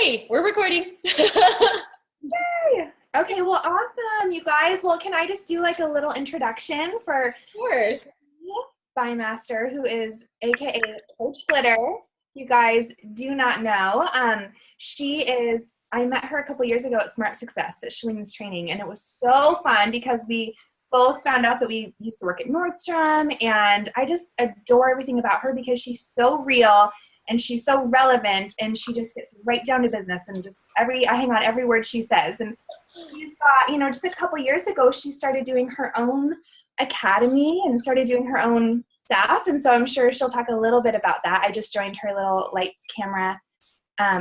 Hey, we're recording. Yay! Okay, well, awesome, you guys. Well, can I just do like a little introduction for Of Tiffany Bymaster, who is AKA Coach Glitter. You guys do not know. I met her a couple years ago at Smart Success at Shalene's training, and it was so fun because we both found out that we used to work at Nordstrom, and I just adore everything about her because she's so real and she's so relevant, and she just gets right down to business, and just I hang on every word she says. And she's got, just a couple years ago, she started doing her own academy and started doing her own stuff, and so I'm sure she'll talk a little bit about that. I just joined her little lights camera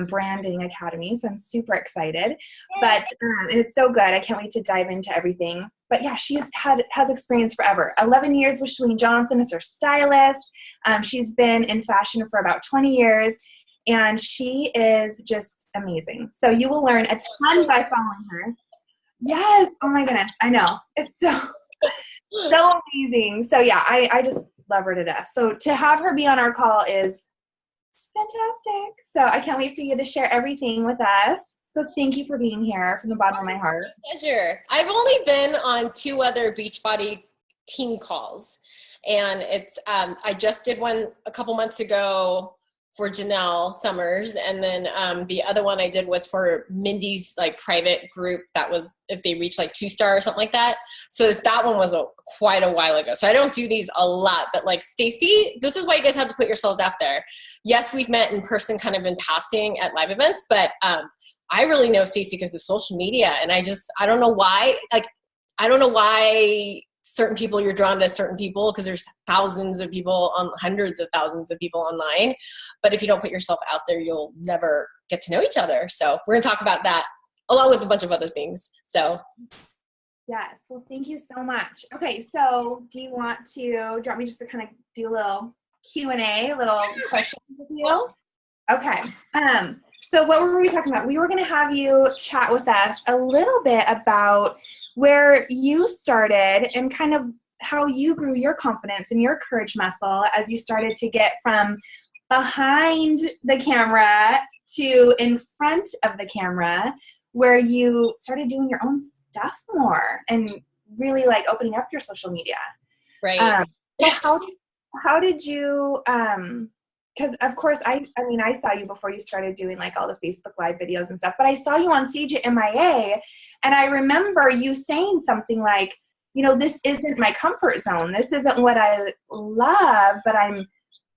branding academy, so I'm super excited. But it's so good. I can't wait to dive into everything. But yeah, has experience forever. 11 years with Shalene Johnson as her stylist. She's been in fashion for about 20 years, and she is just amazing. So you will learn a ton by following her. Yes. Oh my goodness. I know. It's so amazing. So yeah, I just love her to death. So to have her be on our call is fantastic. So I can't wait for you to share everything with us. So thank you for being here from the bottom of my heart. pleasure. I've only been on 2 other Beachbody team calls, and it's I just did one a couple months ago for Janelle Summers, and then the other one I did was for Mindy's like private group. That was if they reach like 2-star or something like that. So that one was quite a while ago. So I don't do these a lot, but like Stacy, this is why you guys have to put yourselves out there. Yes, we've met in person kind of in passing at live events, but I really know Stacy because of social media, and I don't know why. I don't know why certain people you're drawn to certain people, because there's thousands of people on hundreds of thousands of people online. But if you don't put yourself out there, you'll never get to know each other. So we're going to talk about that along with a bunch of other things. So yes. Well, thank you so much. Okay. So do you want me just to kind of do a little Q&A, a little questions with you? Okay. So what were we talking about? We were going to have you chat with us a little bit about where you started and kind of how you grew your confidence and your courage muscle as you started to get from behind the camera to in front of the camera, where you started doing your own stuff more and really like opening up your social media. right. So how did you, because of course, I saw you before you started doing like all the Facebook Live videos and stuff, but I saw you on stage at MIA, and I remember you saying something like, this isn't my comfort zone. This isn't what I love, but I'm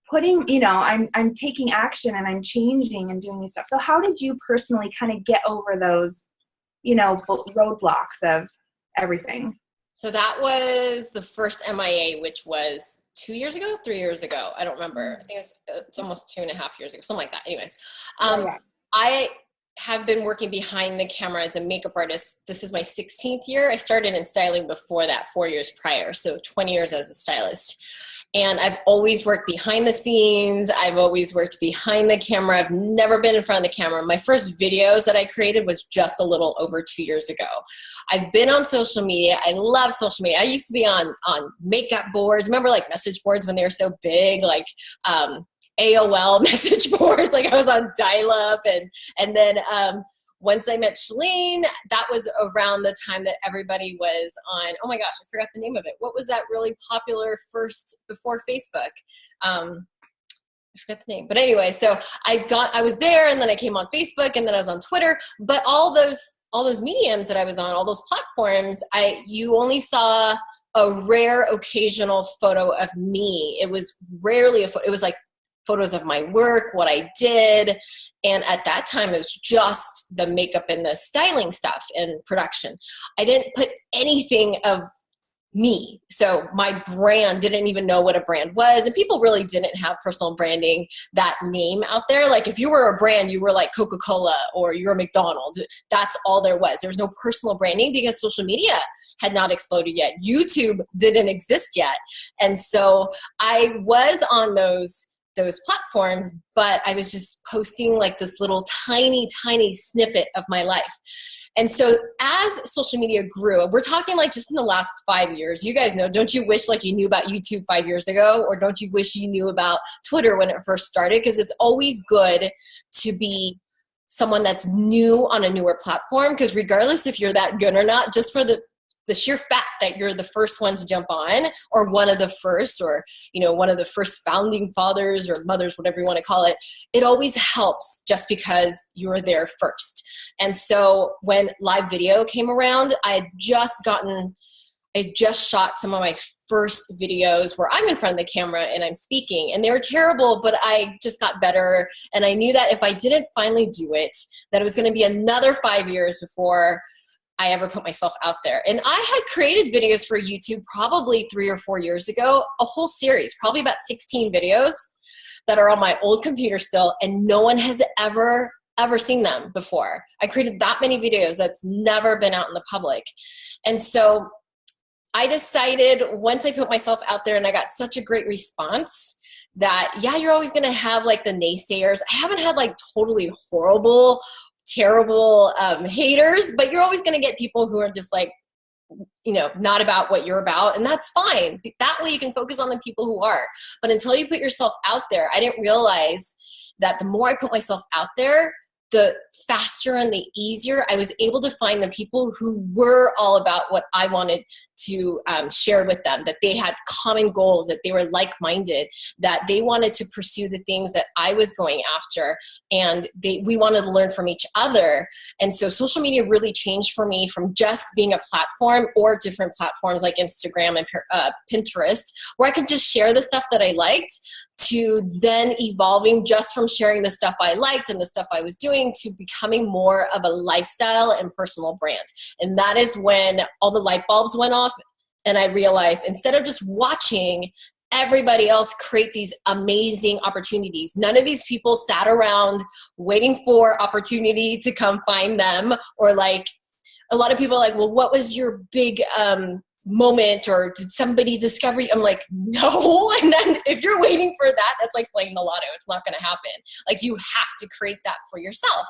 putting, I'm taking action and I'm changing and doing these stuff. So how did you personally kind of get over those, roadblocks of everything? So that was the first MIA, which was 2 years ago, 3 years ago. I don't remember. I think it's almost 2.5 years ago, something like that. Anyways, I have been working behind the camera as a makeup artist. This is my 16th year. I started in styling before that, 4 years prior. So 20 years as a stylist. And I've always worked behind the scenes. I've always worked behind the camera. I've never been in front of the camera. My first videos that I created was just a little over 2 years ago. I've been on social media. I love social media. I used to be on makeup boards. Remember like message boards when they were so big, like AOL message boards. Like I was on dial-up, and then once I met Shalene, that was around the time that everybody was on, oh my gosh, I forgot the name of it. What was that really popular first before Facebook? I forgot the name. But anyway, so I was there, and then I came on Facebook, and then I was on Twitter. But all those mediums that I was on, all those platforms, you only saw a rare occasional photo of me. It was rarely a photo. It was like photos of my work, what I did. And at that time, it was just the makeup and the styling stuff and production. I didn't put anything of me. So my brand didn't even know what a brand was. And people really didn't have personal branding, that name out there. Like if you were a brand, you were like Coca-Cola or you're a McDonald's. That's all there was. There was no personal branding because social media had not exploded yet. YouTube didn't exist yet. And so I was on those platforms, but I was just posting like this little tiny snippet of my life. And so as social media grew, we're talking like just in the last 5 years, you guys know, don't you wish like you knew about YouTube 5 years ago? Or don't you wish you knew about Twitter when it first started? Because it's always good to be someone that's new on a newer platform, because regardless if you're that good or not, just for the sheer fact that you're the first one to jump on, or one of the first, or, you know, one of the first founding fathers or mothers, whatever you want to call it, it always helps just because you're there first. And so when live video came around, I just shot some of my first videos where I'm in front of the camera and I'm speaking, and they were terrible, but I just got better. And I knew that if I didn't finally do it, that it was going to be another 5 years before I ever put myself out there. And I had created videos for YouTube probably 3 or 4 years ago, a whole series, probably about 16 videos that are on my old computer still, and no one has ever seen them before. I created that many videos that's never been out in the public. And so I decided, once I put myself out there and I got such a great response, that yeah, you're always gonna have like the naysayers. I haven't had like totally horrible, terrible haters, but you're always going to get people who are just like, you know, not about what you're about, and that's fine. That way you can focus on the people who are. But until you put yourself out there, I didn't realize that the more I put myself out there, the faster and the easier I was able to find the people who were all about what I wanted to share with them, that they had common goals, that they were like-minded, that they wanted to pursue the things that I was going after, and we wanted to learn from each other. And so social media really changed for me from just being a platform, or different platforms like Instagram and Pinterest, where I could just share the stuff that I liked, to then evolving just from sharing the stuff I liked and the stuff I was doing to becoming more of a lifestyle and personal brand. And that is when all the light bulbs went off, and I realized, instead of just watching everybody else create these amazing opportunities, none of these people sat around waiting for opportunity to come find them. Or like, a lot of people are like, well, what was your big moment, or did somebody discover you? I'm like, no. And then if you're waiting for that, that's like playing the lotto. It's not going to happen. Like, you have to create that for yourself.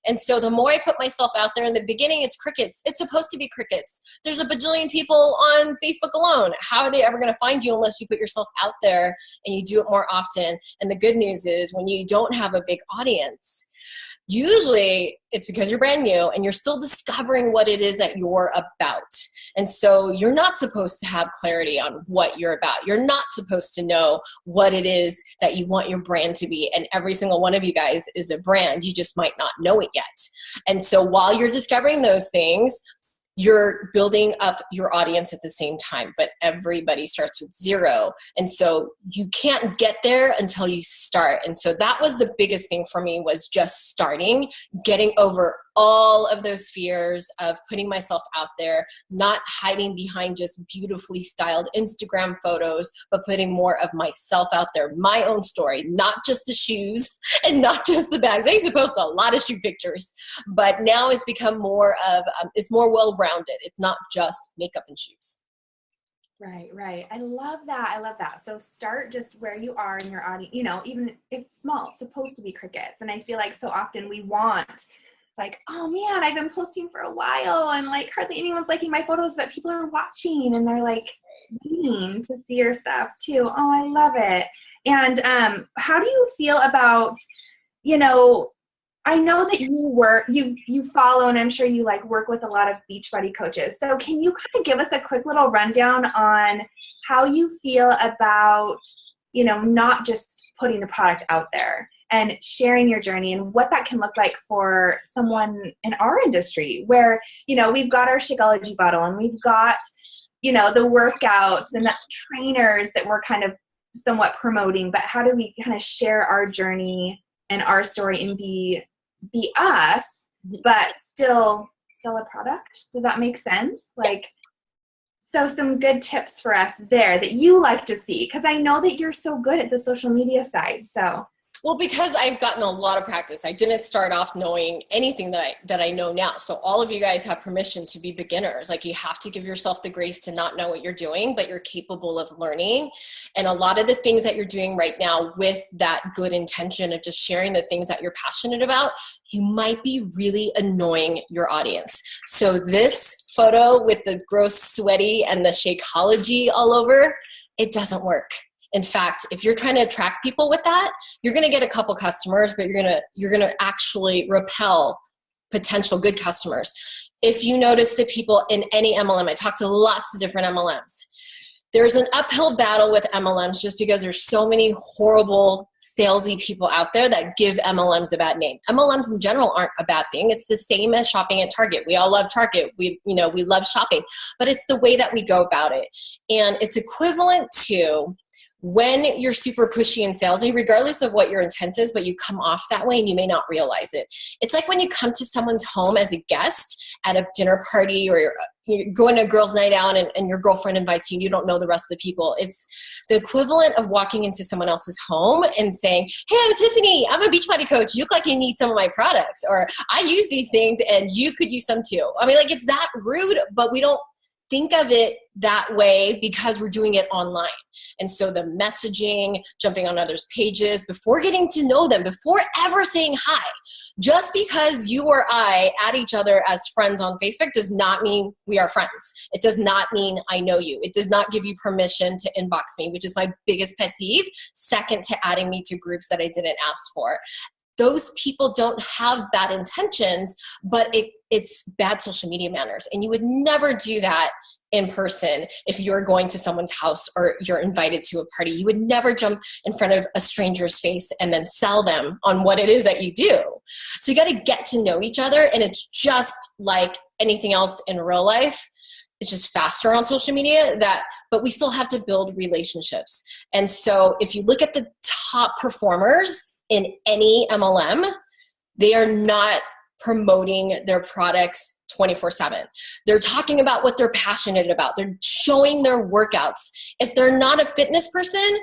And so the more I put myself out there, in the beginning, it's crickets. It's supposed to be crickets. There's a bajillion people on Facebook alone. How are they ever going to find you unless you put yourself out there and you do it more often? And the good news is, when you don't have a big audience, usually it's because you're brand new and you're still discovering what it is that you're about. And so you're not supposed to have clarity on what you're about. You're not supposed to know what it is that you want your brand to be. And every single one of you guys is a brand. You just might not know it yet. And so while you're discovering those things, you're building up your audience at the same time, but everybody starts with zero. And so you can't get there until you start. And so that was the biggest thing for me, was just starting, getting over all of those fears of putting myself out there, not hiding behind just beautifully styled Instagram photos, but putting more of myself out there, my own story, not just the shoes and not just the bags. I used to post a lot of shoe pictures, but now it's become more of, it's more well-rounded. It's not just makeup and shoes. Right, right. I love that. I love that. So start just where you are in your audience, you know, even if it's small, it's supposed to be crickets. And I feel like so often we want, like, oh man, I've been posting for a while and like hardly anyone's liking my photos, but people are watching and they're like waiting to see your stuff too. Oh, I love it. And how do you feel about, you know, I know that you follow, and I'm sure you like work with a lot of Beachbody coaches. So can you kind of give us a quick little rundown on how you feel about, you know, not just putting the product out there and sharing your journey, and what that can look like for someone in our industry, where, you know, we've got our Shakeology bottle and we've got, you know, the workouts and the trainers that we're kind of somewhat promoting, but how do we kind of share our journey and our story and be us, but still sell a product? Does that make sense? Like, so some good tips for us there that you like to see, because I know that you're so good at the social media side. So, well, because I've gotten a lot of practice. I didn't start off knowing anything that I know now. So all of you guys have permission to be beginners. Like, you have to give yourself the grace to not know what you're doing, but you're capable of learning. And a lot of the things that you're doing right now with that good intention of just sharing the things that you're passionate about, you might be really annoying your audience. So this photo with the gross sweaty and the Shakeology all over, it doesn't work. In fact, if you're trying to attract people with that, you're going to get a couple customers, but you're going to actually repel potential good customers. If you notice the people in any MLM, I talk to lots of different MLMs. There's an uphill battle with MLMs just because there's so many horrible salesy people out there that give MLMs a bad name. MLMs in general aren't a bad thing. It's the same as shopping at Target. We all love Target. We love shopping, but it's the way that we go about it. And it's equivalent to when you're super pushy and salesy, regardless of what your intent is, but you come off that way and you may not realize it. It's like when you come to someone's home as a guest at a dinner party, or you're going to a girls' night out and your girlfriend invites you and you don't know the rest of the people. It's the equivalent of walking into someone else's home and saying, hey, I'm Tiffany. I'm a Beachbody coach. You look like you need some of my products, or I use these things and you could use some too. I mean, like, it's that rude, but we don't think of it that way because we're doing it online. And so the messaging, jumping on others' pages, before getting to know them, before ever saying hi, just because you or I add each other as friends on Facebook does not mean we are friends. It does not mean I know you. It does not give you permission to inbox me, which is my biggest pet peeve, second to adding me to groups that I didn't ask for. Those people don't have bad intentions, but it's bad social media manners. And you would never do that in person. If you're going to someone's house or you're invited to a party, you would never jump in front of a stranger's face and then sell them on what it is that you do. So you got to get to know each other. And it's just like anything else in real life. It's just faster on social media, but we still have to build relationships. And so if you look at the top performers in any MLM, they are not promoting their products 24/7. They're talking about what they're passionate about. They're showing their workouts. If they're not a fitness person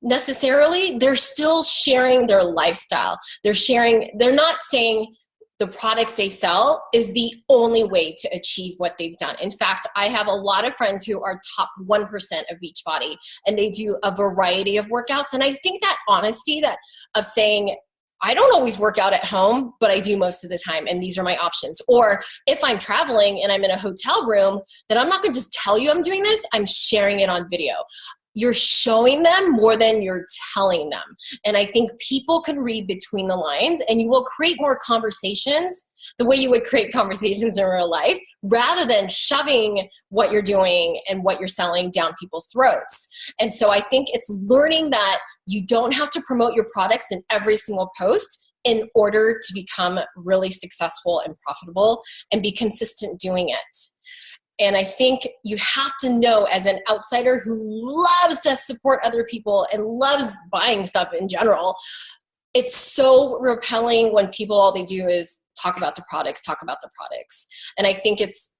necessarily, they're still sharing their lifestyle. They're not saying the products they sell is the only way to achieve what they've done. In fact, I have a lot of friends who are top 1% of Beachbody, and they do a variety of workouts. And I think that honesty of saying, I don't always work out at home, but I do most of the time, and these are my options. Or if I'm traveling and I'm in a hotel room, then I'm not going to just tell you I'm doing this. I'm sharing it on video. You're showing them more than you're telling them. And I think people can read between the lines, and you will create more conversations the way you would create conversations in real life, rather than shoving what you're doing and what you're selling down people's throats. And so I think it's learning that you don't have to promote your products in every single post in order to become really successful and profitable, and be consistent doing it. And I think you have to know, as an outsider who loves to support other people and loves buying stuff in general, it's so repelling when people, all they do is talk about the products. And I think it's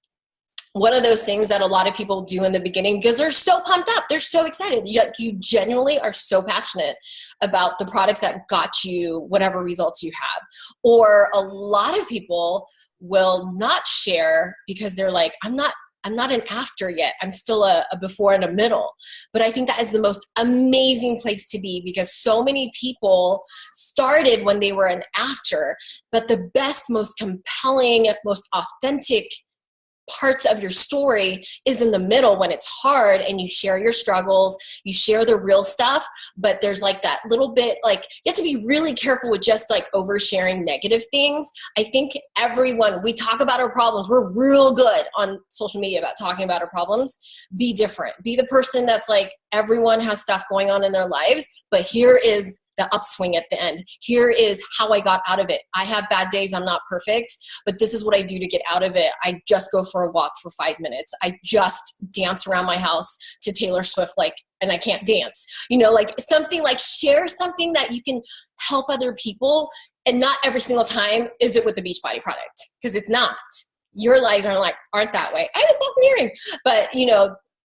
one of those things that a lot of people do in the beginning because they're so pumped up. They're so excited. You genuinely are so passionate about the products that got you whatever results you have. Or a lot of people will not share because they're like, I'm not an after yet. I'm still a before and a middle. But I think that is the most amazing place to be, because so many people started when they were an after, but the best, most compelling, most authentic parts of your story is in the middle, when it's hard and you share your struggles, you share the real stuff. But there's like that little bit, like, you have to be really careful with just like oversharing negative things. I think we talk about our problems. We're real good on social media about talking about our problems. Be different. Be the person that's like, everyone has stuff going on in their lives, but here is the upswing at the end. Here is how I got out of it. I have bad days. I'm not perfect, but this is what I do to get out of it. I just go for a walk for 5 minutes. I just dance around my house to Taylor Swift, and I can't dance. Something like, share something that you can help other people. And not every single time is it with the Beachbody product, because it's not. Your lives aren't that way. I just lost an earring. But,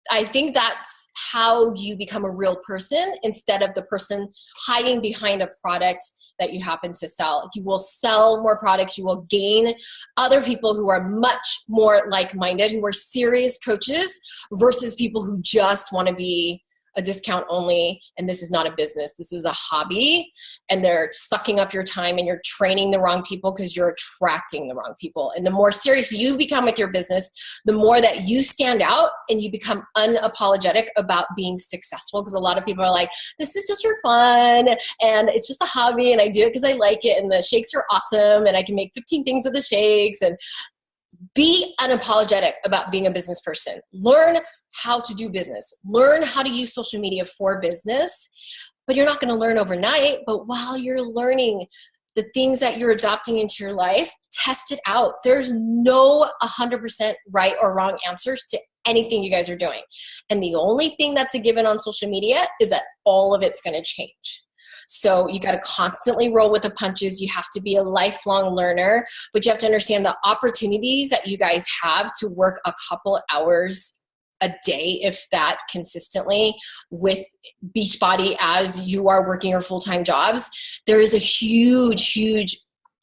I think that's how you become a real person, instead of the person hiding behind a product that you happen to sell. You will sell more products. You will gain other people who are much more like-minded, who are serious coaches, versus people who just want to be a discount only, and this is not a business. This is a hobby, and they're sucking up your time, and you're training the wrong people because you're attracting the wrong people. And the more serious you become with your business, the more that you stand out and you become unapologetic about being successful. Because a lot of people are like, this is just for fun, and it's just a hobby, and I do it because I like it, and the shakes are awesome, and I can make 15 things with the shakes. And be unapologetic about being a business person. Learn how to do business. Learn how to use social media for business. But you're not going to learn overnight. But while you're learning the things that you're adopting into your life, test it out. There's no 100% right or wrong answers to anything you guys are doing. And the only thing that's a given on social media is that all of it's going to change. So you got to constantly roll with the punches. You have to be a lifelong learner, but you have to understand the opportunities that you guys have to work a couple hours a day, if that, consistently with Beachbody as you are working your full-time jobs. There is a huge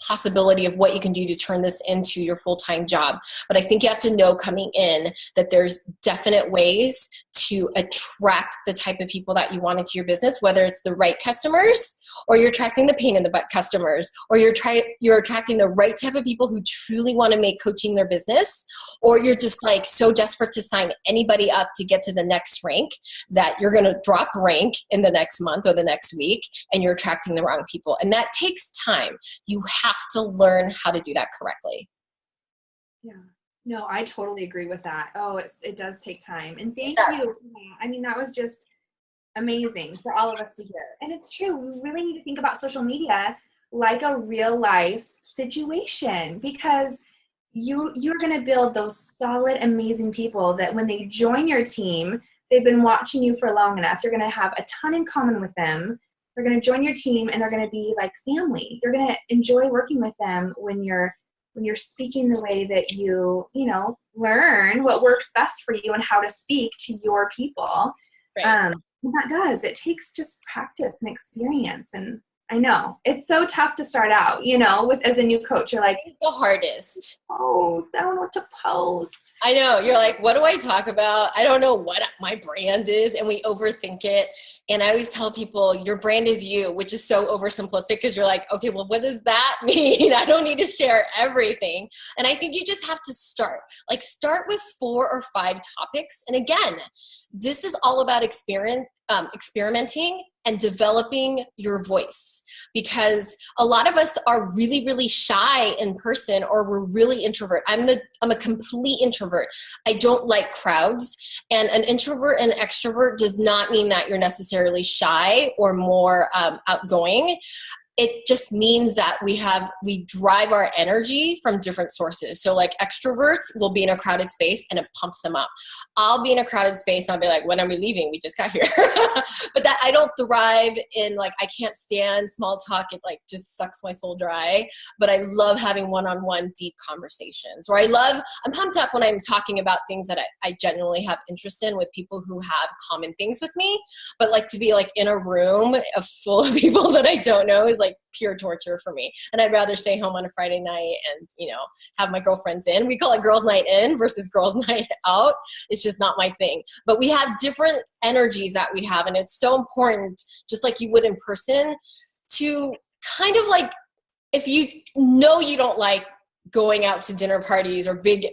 possibility of what you can do to turn this into your full-time job. But I think you have to know coming in that there's definite ways to attract the type of people that you want into your business, whether it's the right customers or you're attracting the pain in the butt customers, or you're attracting the right type of people who truly want to make coaching their business, or you're just like so desperate to sign anybody up to get to the next rank that you're going to drop rank in the next month or the next week, and you're attracting the wrong people. And that takes time. You have to learn how to do that correctly. Yeah. No, I totally agree with that. Oh, it does take time. And thank you. I mean, that was just amazing for all of us to hear. And it's true. We really need to think about social media like a real life situation, because you're going to build those solid, amazing people that when they join your team, they've been watching you for long enough. You're going to have a ton in common with them. They're going to join your team, and they're going to be like family. You're going to enjoy working with them when you're speaking the way that you learn what works best for you and how to speak to your people. Right. And it takes just practice and experience. And I know it's so tough to start out, as a new coach. You're like, it's the hardest. Oh, I don't know what to post. I know. You're like, what do I talk about? I don't know what my brand is. And we overthink it. And I always tell people your brand is you, which is so oversimplistic, because you're like, okay, well, what does that mean? I don't need to share everything. And I think you just have to start with 4 or 5 topics. And again, this is all about experimenting and developing your voice, because a lot of us are really, really shy in person, or we're really introvert. I'm a complete introvert. I don't like crowds, and an introvert and extrovert does not mean that you're necessarily shy or more outgoing. It just means that we drive our energy from different sources. So like extroverts will be in a crowded space and it pumps them up. I'll be in a crowded space and I'll be like, when are we leaving? We just got here. But that I don't thrive in, I can't stand small talk. It just sucks my soul dry. But I love having one-on-one deep conversations, or I'm pumped up when I'm talking about things that I genuinely have interest in with people who have common things with me. But to be in a room full of people that I don't know is pure torture for me. And I'd rather stay home on a Friday night and, have my girlfriends in. We call it girls' night in versus girls' night out. It's just not my thing. But we have different energies that we have. And it's so important, just like you would in person, to kind of if you don't like going out to dinner parties or big,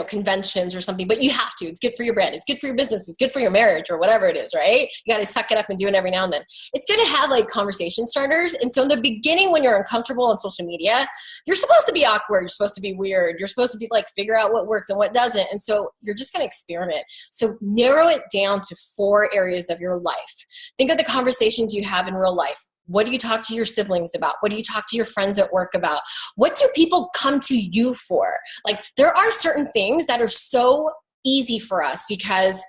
conventions or something, but you have to. It's good for your brand. It's good for your business. It's good for your marriage, or whatever it is, right? You got to suck it up and do it every now and then. It's good to have conversation starters. And so in the beginning, when you're uncomfortable on social media, you're supposed to be awkward. You're supposed to be weird. You're supposed to be figure out what works and what doesn't. And so you're just going to experiment. So narrow it down to 4 areas of your life. Think of the conversations you have in real life. What do you talk to your siblings about? What do you talk to your friends at work about? What do people come to you for? There are certain things that are so easy for us because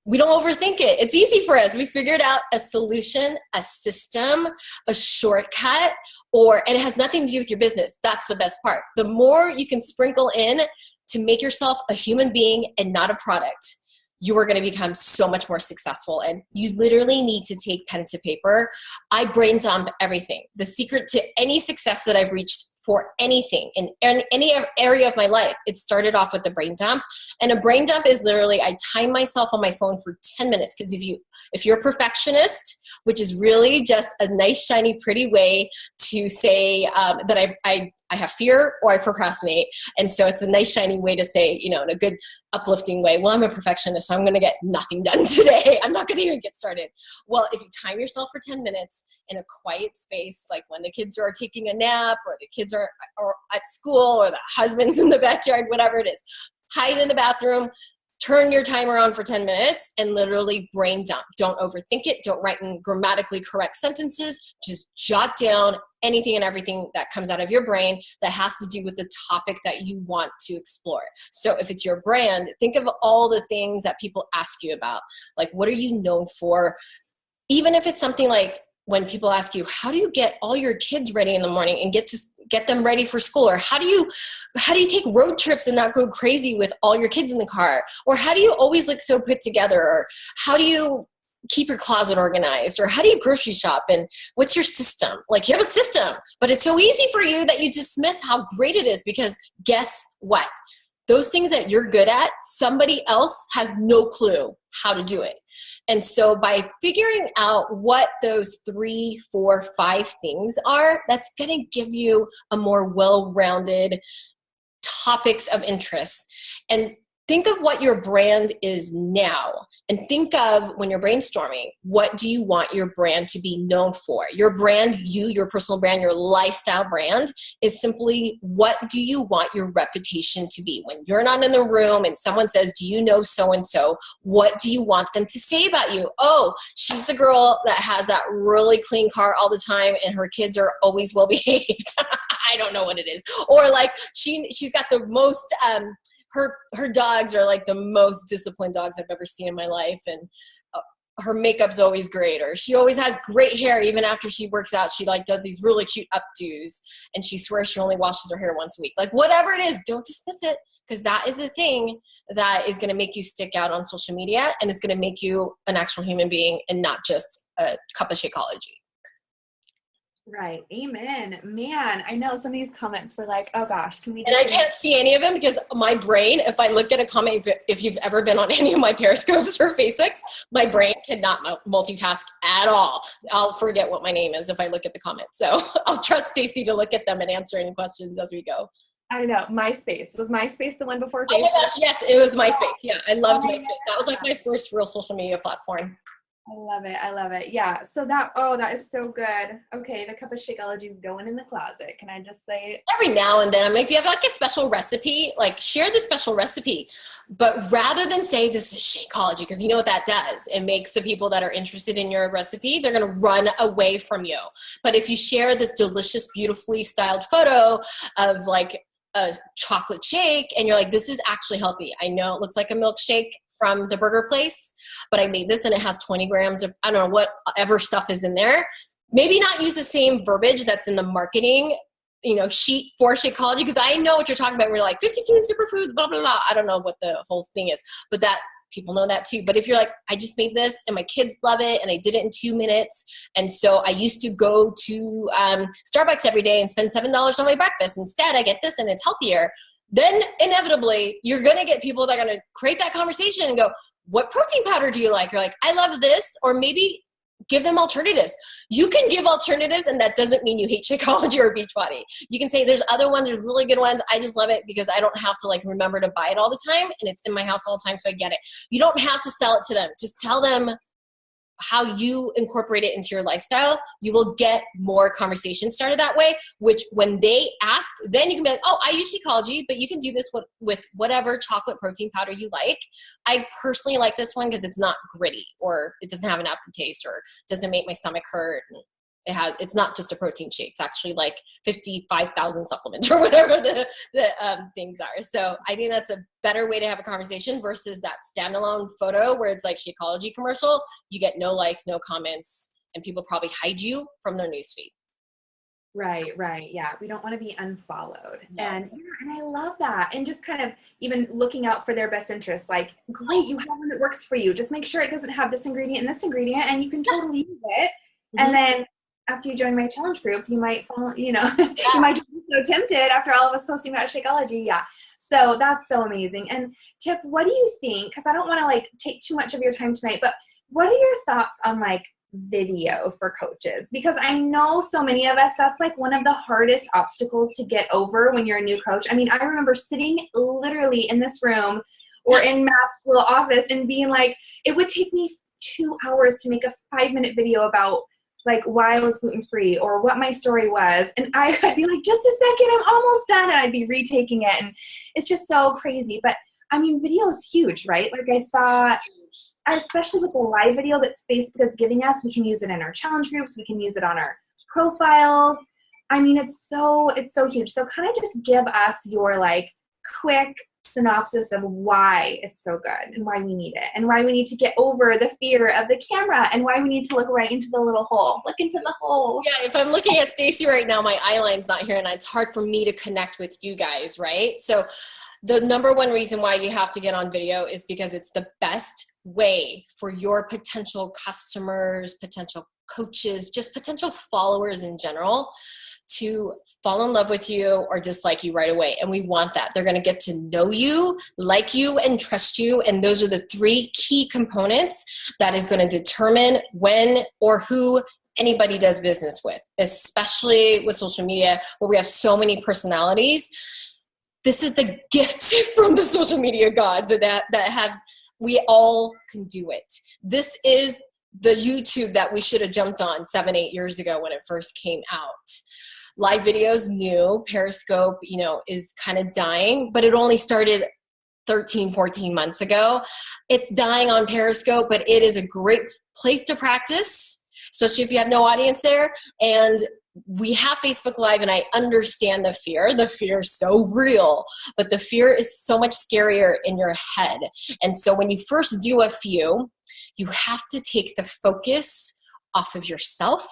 we don't overthink it. It's easy for us. We figured out a solution, a system, a shortcut, and it has nothing to do with your business. That's the best part. The more you can sprinkle in to make yourself a human being and not a product, you are going to become so much more successful. And you literally need to take pen to paper. I brain dump everything. The secret to any success that I've reached for anything in any area of my life. It started off with a brain dump, and a brain dump is literally I time myself on my phone for 10 minutes. Because if you're a perfectionist, which is really just a nice, shiny, pretty way to say that I have fear or I procrastinate. And so it's a nice, shiny way to say, in a good, uplifting way, well, I'm a perfectionist, so I'm going to get nothing done today. I'm not going to even get started. Well, if you time yourself for 10 minutes in a quiet space, like when the kids are taking a nap or the kids are at school or the husband's in the backyard, whatever it is, hide in the bathroom, turn your timer on for 10 minutes and literally brain dump. Don't overthink it. Don't write in grammatically correct sentences. Just jot down anything and everything that comes out of your brain that has to do with the topic that you want to explore. So if it's your brand, think of all the things that people ask you about. Like, what are you known for? Even if it's something like when people ask you, how do you get all your kids ready in the morning and get them ready for school? Or how do you take road trips and not go crazy with all your kids in the car? Or how do you always look so put together? Or how do you keep your closet organized? Or how do you grocery shop? And what's your system? Like, you have a system, but it's so easy for you that you dismiss how great it is, because guess what? Those things that you're good at, somebody else has no clue how to do it. And so by figuring out what those 3, 4, 5 things are, that's going to give you a more well-rounded topics of interest. And think of what your brand is now, and think of, when you're brainstorming, what do you want your brand to be known for? Your brand, your personal brand, your lifestyle brand is simply, what do you want your reputation to be? When you're not in the room and someone says, do you know so-and-so? What do you want them to say about you? Oh, she's the girl that has that really clean car all the time and her kids are always well behaved. I don't know what it is. Or like she's got the most, her dogs are like the most disciplined dogs I've ever seen in my life. And her makeup's always great, or she always has great hair. Even after she works out, she like does these really cute updos, and she swears she only washes her hair once a week. Like, whatever it is, don't dismiss it, because that is the thing that is going to make you stick out on social media, and it's going to make you an actual human being and not just a cup of Shakeology. Right. Amen. Man, I know some of these comments were like, oh gosh, can we? And I can't see any of them because my brain, if I look at a comment, if you've ever been on any of my Periscopes or Facebooks, my brain cannot multitask at all. I'll forget what my name is if I look at the comments. So I'll trust Stacy to look at them and answer any questions as we go. I know. MySpace. Was MySpace the one before Facebook? Oh my gosh, yes, it was MySpace. Yeah, I loved MySpace. That was like my first real social media platform. I love it. I love it. Yeah. So that is so good. Okay. The cup of Shakeology is going in the closet. Can I just say? Every now and then, I mean, if you have like a special recipe, like share the special recipe, but rather than say this is Shakeology, because you know what that does? It makes the people that are interested in your recipe, they're going to run away from you. But if you share this delicious, beautifully styled photo of like a chocolate shake, and you're like, this is actually healthy. I know it looks like a milkshake from the burger place, but I made this and it has 20 grams of, I don't know, whatever stuff is in there. Maybe not use the same verbiage that's in the marketing, sheet for Shakeology, because I know what you're talking about. We're like 52 superfoods, blah, blah, blah. I don't know what the whole thing is, but that people know that too. But if you're like, I just made this and my kids love it and I did it in 2 minutes. And so I used to go to Starbucks every day and spend $7 on my breakfast. Instead, I get this and it's healthier. Then inevitably you're going to get people that are going to create that conversation and go, what protein powder do you like? You're like, I love this. Or maybe give them alternatives. You can give alternatives, and that doesn't mean you hate Shakeology or Beachbody. You can say there's other ones, there's really good ones. I just love it because I don't have to like remember to buy it all the time, and it's in my house all the time, so I get it. You don't have to sell it to them. Just tell them how you incorporate it into your lifestyle. You will get more conversation started that way, which when they ask, then you can be like, oh, I use Shakeology, but you can do this with whatever chocolate protein powder you like. I personally like this one because it's not gritty, or it doesn't have an aftertaste, or doesn't make my stomach hurt. It's not just a protein shake. It's actually like 55,000 supplements or whatever the things are. So I think that's a better way to have a conversation versus that standalone photo where it's like Shakeology commercial. You get no likes, no comments, and people probably hide you from their newsfeed. Right. Yeah. We don't want to be unfollowed. No. And I love that. And just kind of even looking out for their best interests. Like, great, you have one that works for you. Just make sure it doesn't have this ingredient and this ingredient, and you can totally use it. Mm-hmm. And then after you join my challenge group, you might follow, you might just so tempted after all of us posting about Shakeology. Yeah. So that's so amazing. And Tiff, what do you think? Because I don't want to like take too much of your time tonight, but what are your thoughts on like video for coaches? Because I know so many of us, that's like one of the hardest obstacles to get over when you're a new coach. I mean, I remember sitting literally in this room or in Matt's little office and being like, it would take me 2 hours to make a 5-minute video about like why I was gluten-free or what my story was. And I'd be like, just a second, I'm almost done. And I'd be retaking it. And it's just so crazy. But I mean, video is huge, right? Like I saw, especially with the live video that Facebook is giving us, we can use it in our challenge groups. We can use it on our profiles. I mean, it's so huge. So kind of just give us your like quick synopsis of why it's so good and why we need it and why we need to get over the fear of the camera and why we need to look right into the little hole. Look into the hole. Yeah, if I'm looking at Stacy right now, my eye line's not here and it's hard for me to connect with you guys, right? So the number one reason why you have to get on video is because it's the best way for your potential customers, potential coaches, just potential followers in general to fall in love with you or dislike you right away. And we want that. They're going to get to know you, like you, and trust you. And those are the 3 key components that is going to determine when or who anybody does business with, especially with social media where we have so many personalities. This is the gift from the social media gods that have, we all can do it. This is the YouTube that we should have jumped on 7-8 years ago when it first came out. Live video's new. Periscope, is kind of dying, but it only started 13, 14 months ago. It's dying on Periscope, but it is a great place to practice, especially if you have no audience there. And we have Facebook Live, and I understand the fear. The fear is so real, but the fear is so much scarier in your head. And so when you first do a few, you have to take the focus off of yourself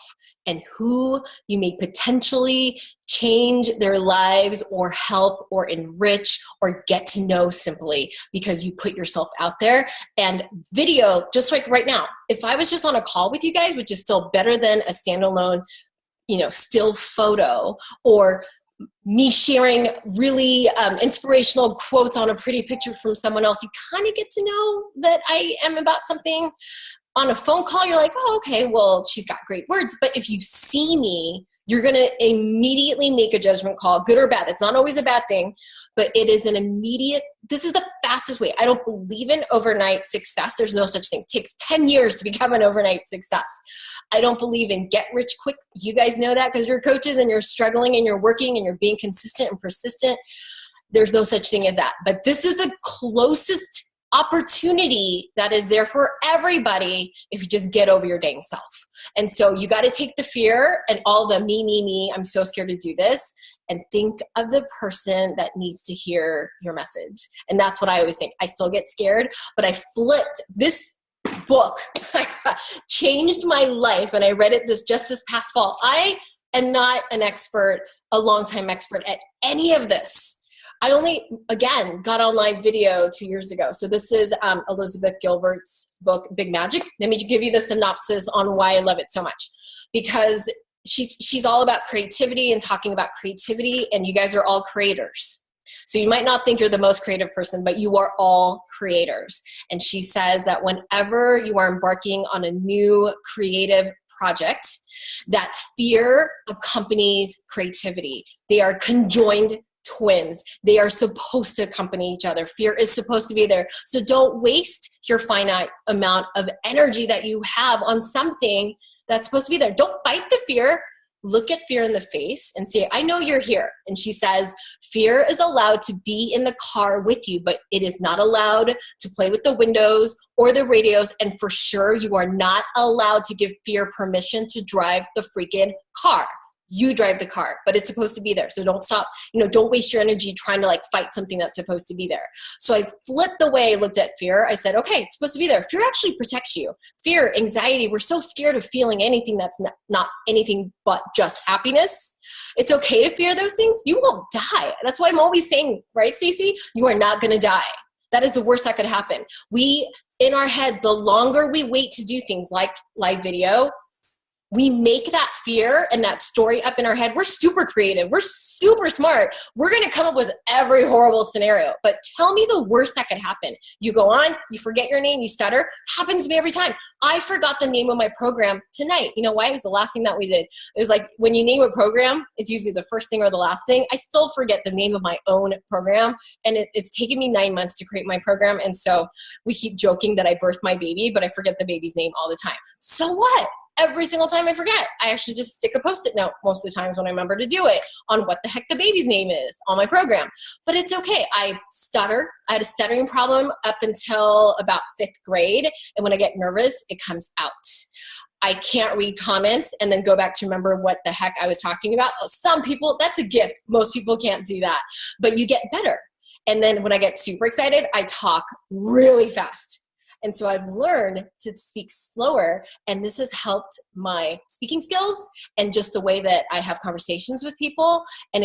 and who you may potentially change their lives or help or enrich or get to know simply because you put yourself out there. And video, just like right now, if I was just on a call with you guys, which is still better than a standalone, still photo or me sharing really inspirational quotes on a pretty picture from someone else, you kind of get to know that I am about something. On a phone call, you're like, oh, okay, well, she's got great words. But if you see me, you're going to immediately make a judgment call, good or bad. It's not always a bad thing, but it is an immediate, this is the fastest way. I don't believe in overnight success. There's no such thing. It takes 10 years to become an overnight success. I don't believe in get rich quick. You guys know that because you're coaches and you're struggling and you're working and you're being consistent and persistent. There's no such thing as that. But this is the closest opportunity that is there for everybody if you just get over your dang self. And so you got to take the fear and all the me, I'm so scared to do this, and think of the person that needs to hear your message. And that's what I always think. I still get scared, but I flipped this book. Changed my life, and I read it this past fall. I am not an expert, a longtime expert at any of this. I only, again, got on live video 2 years ago. So this is Elizabeth Gilbert's book, Big Magic. Let me give you the synopsis on why I love it so much. Because she's all about creativity and talking about creativity, and you guys are all creators. So you might not think you're the most creative person, but you are all creators. And she says that whenever you are embarking on a new creative project, that fear accompanies creativity. They are conjoined twins. They are supposed to accompany each other. Fear is supposed to be there. So don't waste your finite amount of energy that you have on something that's supposed to be there. Don't fight the fear. Look at fear in the face and say, I know you're here. And she says, fear is allowed to be in the car with you, but it is not allowed to play with the windows or the radios. And for sure, you are not allowed to give fear permission to drive the freaking car. You drive the car, but it's supposed to be there. So don't stop, don't waste your energy trying to fight something that's supposed to be there. So I flipped the way I looked at fear. I said, okay, it's supposed to be there. Fear actually protects you. Fear, anxiety, we're so scared of feeling anything that's not anything but just happiness. It's okay to fear those things. You won't die. That's why I'm always saying, right, Stacy? You are not going to die. That is the worst that could happen. We, in our head, the longer we wait to do things like live video, we make that fear and that story up in our head. We're super creative. We're super smart. We're going to come up with every horrible scenario, but tell me the worst that could happen. You go on, you forget your name, you stutter. Happens to me every time. I forgot the name of my program tonight. You know why? It was the last thing that we did. It was like when you name a program, it's usually the first thing or the last thing. I still forget the name of my own program, and it's taken me 9 months to create my program. And so we keep joking that I birthed my baby, but I forget the baby's name all the time. So what? Every single time I forget, I actually just stick a Post-it note most of the times when I remember to do it on what the heck the baby's name is on my program. But it's okay. I stutter. I had a stuttering problem up until about 5th grade. And when I get nervous, it comes out. I can't read comments and then go back to remember what the heck I was talking about. Some people, that's a gift. Most people can't do that. But you get better. And then when I get super excited, I talk really fast. And so I've learned to speak slower, and this has helped my speaking skills and just the way that I have conversations with people. And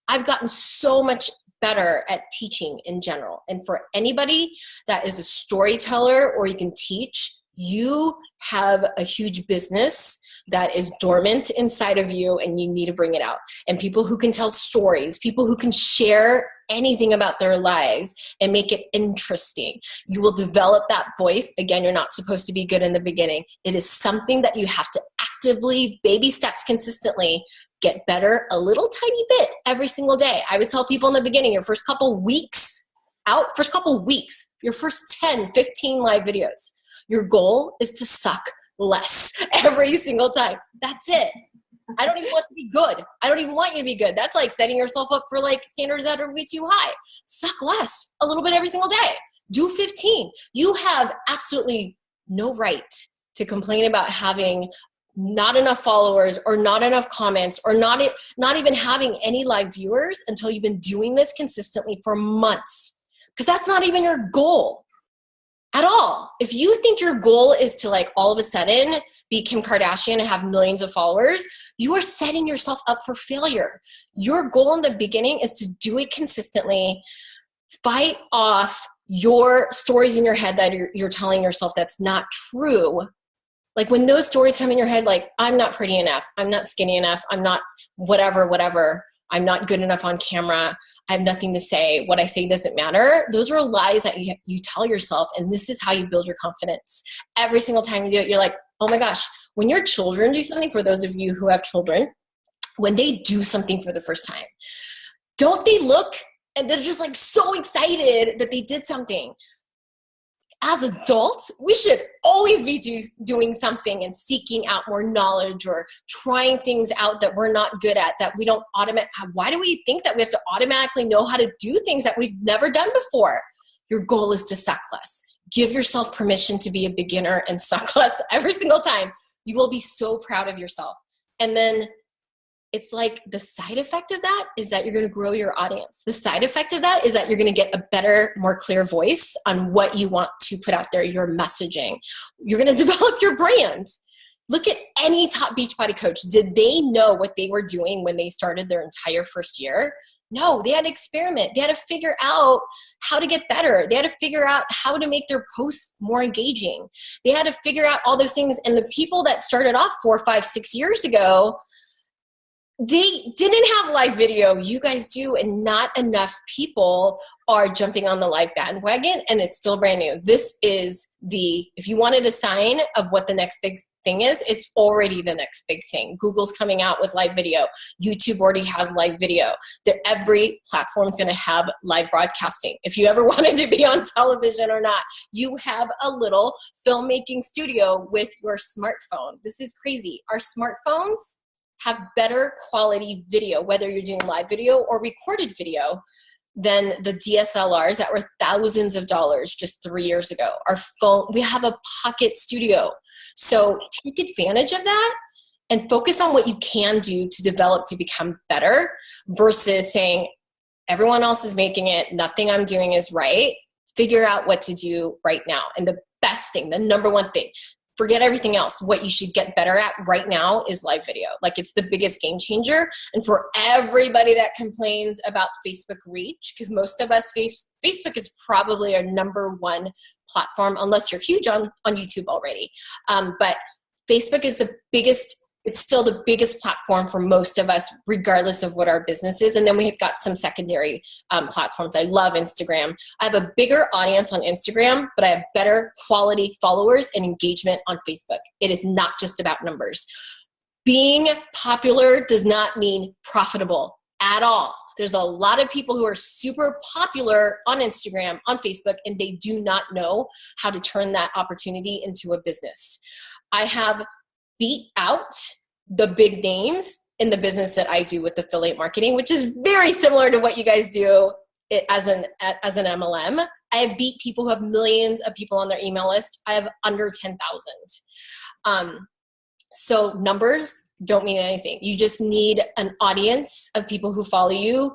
I've gotten so much better at teaching in general. And for anybody that is a storyteller or you can teach, you have a huge business that is dormant inside of you, and you need to bring it out. And people who can tell stories, people who can share anything about their lives and make it interesting, you will develop that voice. Again, you're not supposed to be good in the beginning. It is something that you have to actively, baby steps, consistently get better a little tiny bit every single day. I always tell people in the beginning, your first couple weeks, your first 10, 15 live videos, your goal is to suck less every single time. That's it. I don't even want you to be good. I don't even want you to be good. That's like setting yourself up for like standards that are way too high. Suck less a little bit every single day. Do 15. You have absolutely no right to complain about having not enough followers or not enough comments or not even having any live viewers until you've been doing this consistently for months, because that's not even your goal at all. If you think your goal is to like all of a sudden be Kim Kardashian and have millions of followers, you are setting yourself up for failure. Your goal in the beginning is to do it consistently. Fight off your stories in your head that you're telling yourself that's not true. Like when those stories come in your head, like, I'm not pretty enough, I'm not skinny enough, I'm not whatever, I'm not good enough on camera, I have nothing to say, what I say doesn't matter. Those are lies that you tell yourself, and this is how you build your confidence. Every single time you do it, you're like, oh my gosh, when your children do something, for those of you who have children, when they do something for the first time, don't they look and they're just like so excited that they did something? As adults, we should always be doing something and seeking out more knowledge or trying things out that we're not good at, that we don't why do we think that we have to automatically know how to do things that we've never done before? Your goal is to suck less. Give yourself permission to be a beginner and suck less every single time. You will be so proud of yourself. And then it's like the side effect of that is that you're going to grow your audience. The side effect of that is that you're going to get a better, more clear voice on what you want to put out there, your messaging. You're going to develop your brand. Look at any top Beachbody coach. Did they know what they were doing when they started their entire first year? No, they had to experiment. They had to figure out how to get better. They had to figure out how to make their posts more engaging. They had to figure out all those things. And the people that started off 4, 5, 6 years ago, they didn't have live video. You guys do, and not enough people are jumping on the live bandwagon, and it's still brand new. This is if you wanted a sign of what the next big thing is, it's already the next big thing. Google's coming out with live video. YouTube already has live video. Every platform is going to have live broadcasting. If you ever wanted to be on television or not, you have a little filmmaking studio with your smartphone. This is crazy. Our smartphones have better quality video, whether you're doing live video or recorded video, than the DSLRs that were thousands of dollars just 3 years ago. We have a pocket studio. So take advantage of that and focus on what you can do to develop to become better versus saying, everyone else is making it, nothing I'm doing is right. Figure out what to do right now. And the best thing, the number one thing, forget everything else. What you should get better at right now is live video. Like, it's the biggest game changer. And for everybody that complains about Facebook reach, because most of us, Facebook is probably our number one platform, unless you're huge on YouTube already. But Facebook is the biggest It's still the biggest platform for most of us, regardless of what our business is. And then we've got some secondary platforms. I love Instagram. I have a bigger audience on Instagram, but I have better quality followers and engagement on Facebook. It is not just about numbers. Being popular does not mean profitable at all. There's a lot of people who are super popular on Instagram, on Facebook, and they do not know how to turn that opportunity into a business. I have beat out the big names in the business that I do with affiliate marketing, which is very similar to what you guys do as an MLM. I have beat people who have millions of people on their email list. I have under 10,000. So numbers don't mean anything. You just need an audience of people who follow you,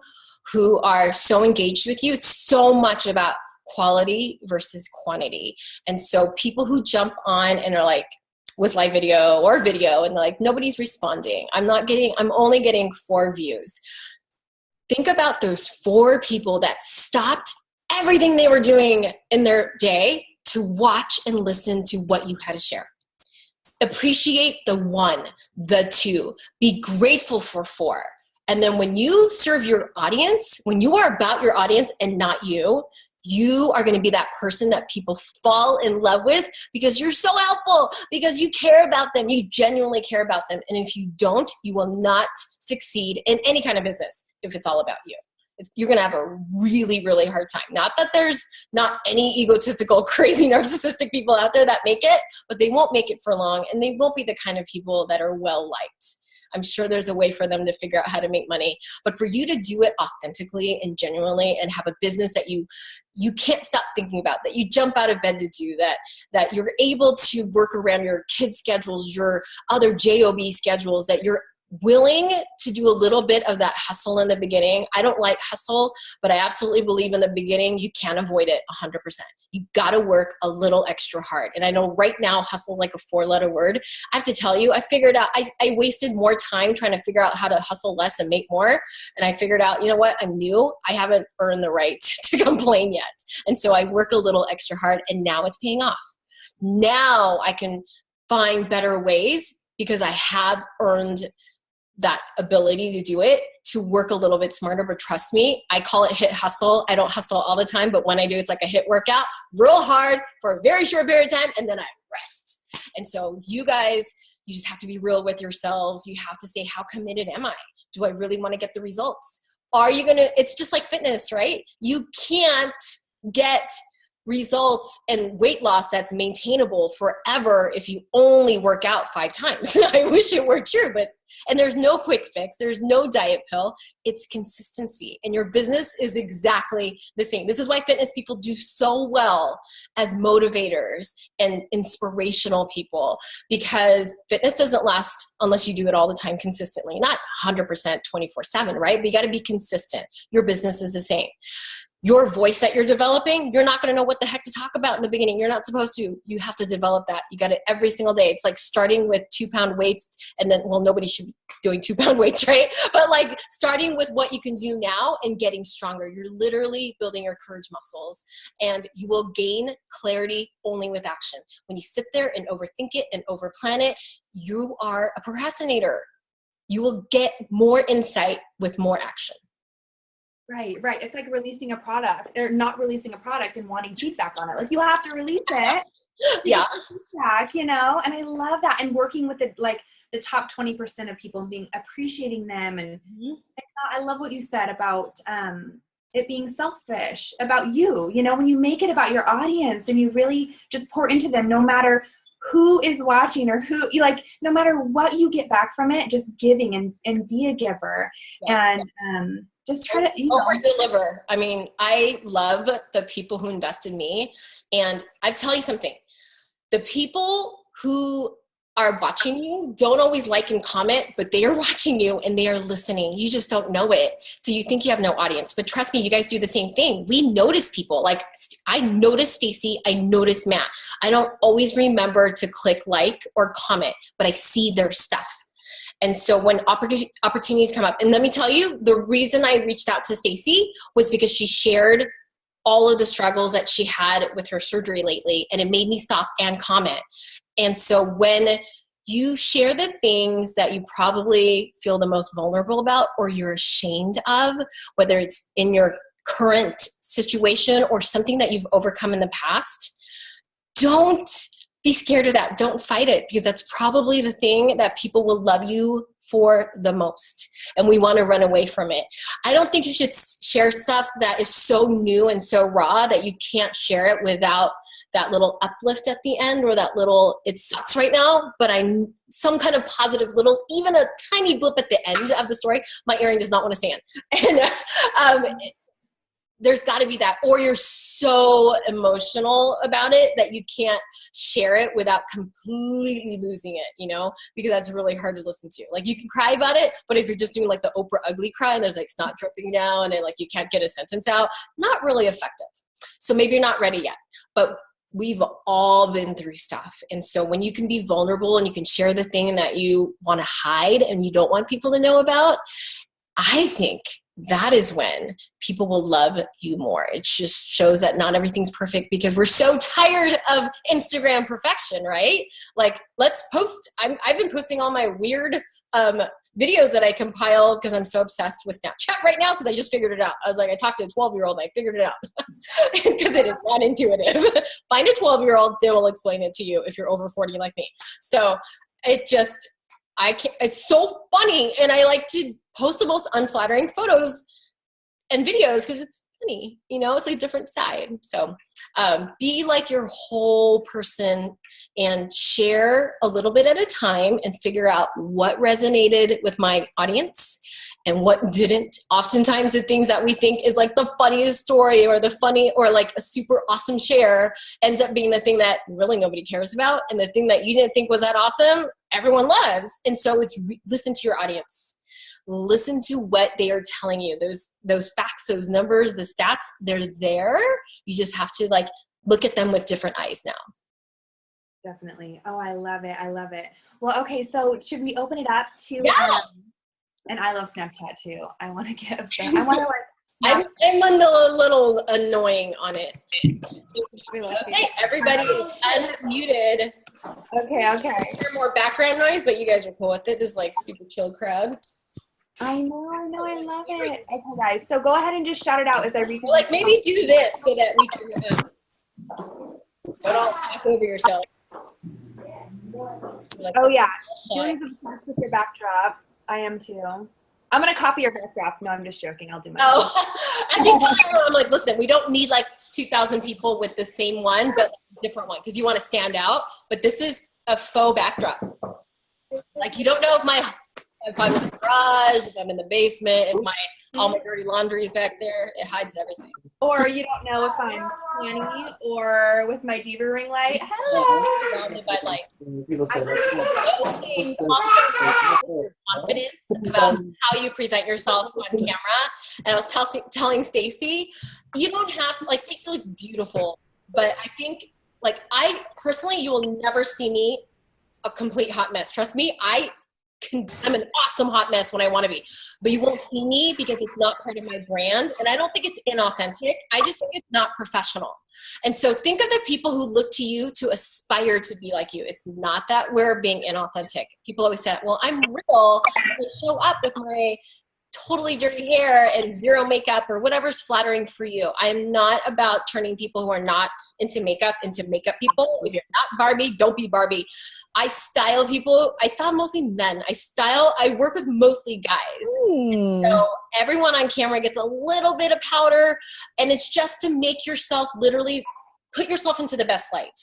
who are so engaged with you. It's so much about quality versus quantity. And so people who jump on and are like, with live video or video, and they're like, nobody's responding. I'm only getting 4 views. Think about those 4 people that stopped everything they were doing in their day to watch and listen to what you had to share. Appreciate the 1, the 2, be grateful for 4. And then when you serve your audience, when you are about your audience and not you, you are going to be that person that people fall in love with because you're so helpful, because you care about them. You genuinely care about them. And if you don't, you will not succeed in any kind of business if it's all about you. You're going to have a really, really hard time. Not that there's not any egotistical, crazy, narcissistic people out there that make it, but they won't make it for long, and they won't be the kind of people that are well-liked. I'm sure there's a way for them to figure out how to make money. But for you to do it authentically and genuinely and have a business that you can't stop thinking about, that you jump out of bed to do, that you're able to work around your kids' schedules, your other JOB schedules, that you're willing to do a little bit of that hustle in the beginning. I don't like hustle, but I absolutely believe in the beginning you can't avoid it 100%. You got to work a little extra hard. And I know right now hustle is like a 4-letter word. I have to tell you, I figured out, I wasted more time trying to figure out how to hustle less and make more. And I figured out, you know what, I'm new. I haven't earned the right to complain yet. And so I work a little extra hard, and now it's paying off. Now I can find better ways because I have earned that ability to do it, to work a little bit smarter. But trust me, I call it hit hustle. I don't hustle all the time, but when I do, it's like a hit workout real hard for a very short period of time, and then I rest. And so you guys, you just have to be real with yourselves. You have to say, how committed am I? Do I really want to get the results? Are you going to, it's just like fitness, right? You can't get results and weight loss that's maintainable forever if you only work out 5 times. I wish it were true, and there's no quick fix. There's no diet pill. It's consistency. And your business is exactly the same. This is why fitness people do so well as motivators and inspirational people, because fitness doesn't last unless you do it all the time consistently. Not 100% 24/7, right? But you got to be consistent. Your business is the same. Your voice that you're developing, you're not going to know what the heck to talk about in the beginning. You're not supposed to. You have to develop that. You got it every single day. It's like starting with 2-pound weights, and then, well, nobody should be doing 2-pound weights, right? But like starting with what you can do now and getting stronger. You're literally building your courage muscles, and you will gain clarity only with action. When you sit there and overthink it and overplan it, you are a procrastinator. You will get more insight with more action. Right. It's like releasing a product or not releasing a product and wanting feedback on it. Like you have to release it. Yeah. Feedback, and I love that. And working with the top 20% of people and appreciating them. And I love what you said about it being selfish, about you, when you make it about your audience and you really just pour into them, no matter who is watching or no matter what you get back from it, just giving and be a giver. Yeah. And just try to over deliver. I mean, I love the people who invest in me, and I tell you something, the people who are watching you don't always like and comment, but they are watching you and they are listening. You just don't know it. So you think you have no audience, but trust me, you guys do the same thing. We notice people. Like I notice Stacy, I notice Matt. I don't always remember to click like or comment, but I see their stuff. And so when opportunities come up, and let me tell you, the reason I reached out to Stacy was because she shared all of the struggles that she had with her surgery lately, and it made me stop and comment. And so when you share the things that you probably feel the most vulnerable about or you're ashamed of, whether it's in your current situation or something that you've overcome in the past. Don't be scared of that. Don't fight it, because that's probably the thing that people will love you for the most. And we want to run away from it. I don't think you should share stuff that is so new and so raw that you can't share it without that little uplift at the end, or that little, it sucks right now, but some kind of positive little, even a tiny blip at the end of the story. My earring does not want to stand. And there's got to be that, or you're so emotional about it that you can't share it without completely losing it, you know, because that's really hard to listen to. Like, you can cry about it, but if you're just doing like the Oprah ugly cry and there's like snot dripping down and like you can't get a sentence out, not really effective. So maybe you're not ready yet, but we've all been through stuff. And so when you can be vulnerable and you can share the thing that you want to hide and you don't want people to know about, I think that is when people will love you more. It just shows that not everything's perfect, because we're so tired of Instagram perfection, right? Like, let's post. I've been posting all my weird videos that I compile because I'm so obsessed with Snapchat right now, because I just figured it out. I was like, I talked to a 12-year-old and I figured it out because it is not intuitive. Find a 12-year-old, they will explain it to you if you're over 40 like me. So it just, it's so funny. And I like to post the most unflattering photos and videos because it's funny, you know, it's a different side. So be like your whole person and share a little bit at a time and figure out what resonated with my audience and what didn't. Oftentimes the things that we think is like the funniest story or the funny or like a super awesome share ends up being the thing that really nobody cares about. And the thing that you didn't think was that awesome, everyone loves. And so it's listen to your audience. Listen to what they are telling you. Those facts, those numbers, the stats, they're there. You just have to like look at them with different eyes now. Definitely. Oh, I love it. I love it. Well, okay. So should we open it up to, and I love Snapchat too. I want to get upset. I want to like, I'm a little annoying on it. Okay, everybody is unmuted. Okay. There's more background noise, but you guys are cool with it. This is like super chill crowd. I know. I love it. Okay, guys. So go ahead and just shout it out as I read. Well, like maybe do this so that we can don't talk over yourself. Like, oh yeah, Julie's obsessed with your backdrop. I am too. I'm gonna copy your backdrop. No, I'm just joking. I'll do my. Oh, I think I'm like, listen, we don't need like 2,000 people with the same one, but a different one because you want to stand out. But this is a faux backdrop. Like, you don't know if I'm in the garage, if I'm in the basement, if all my dirty laundry is back there. It hides everything. Or you don't know if I'm planning or with my diva ring light. Hello. Surrounded by light. Confidence about how you present yourself on camera. And I was telling Stacy, you don't have to, like, Stacy looks beautiful, but I think, like, I personally, you will never see me a complete hot mess. Trust me, I'm an awesome hot mess when I want to be, but you won't see me because it's not part of my brand. And I don't think it's inauthentic. I just think it's not professional. And so think of the people who look to you to aspire to be like you. It's not that we're being inauthentic. People always say, well, I'm real. I show up with my totally dirty hair and zero makeup or whatever's flattering for you. I'm not about turning people who are not into makeup people. If you're not Barbie, don't be Barbie. I style people. I style mostly men. I work with mostly guys. So everyone on camera gets a little bit of powder, and it's just to make yourself literally put yourself into the best light.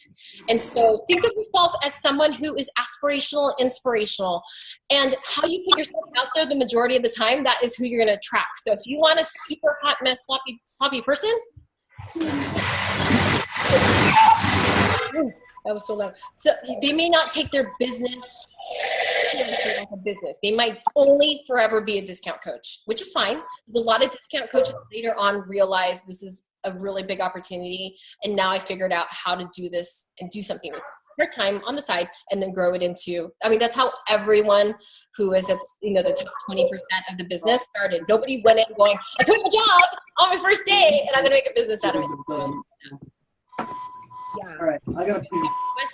And so think of yourself as someone who is aspirational, inspirational, and how you put yourself out there the majority of the time, that is who you're going to attract. So if you want a super hot mess, sloppy person, that was so loud. So they may not take their business like a business. They might only forever be a discount coach, which is fine. A lot of discount coaches later on realize this is a really big opportunity, and now I figured out how to do this and do something with part-time on the side and then grow it into, I mean, that's how everyone who is at, the top 20% of the business started. Nobody went in going, I quit my job on my first day and I'm going to make a business out of it. Yeah. All right, I got a few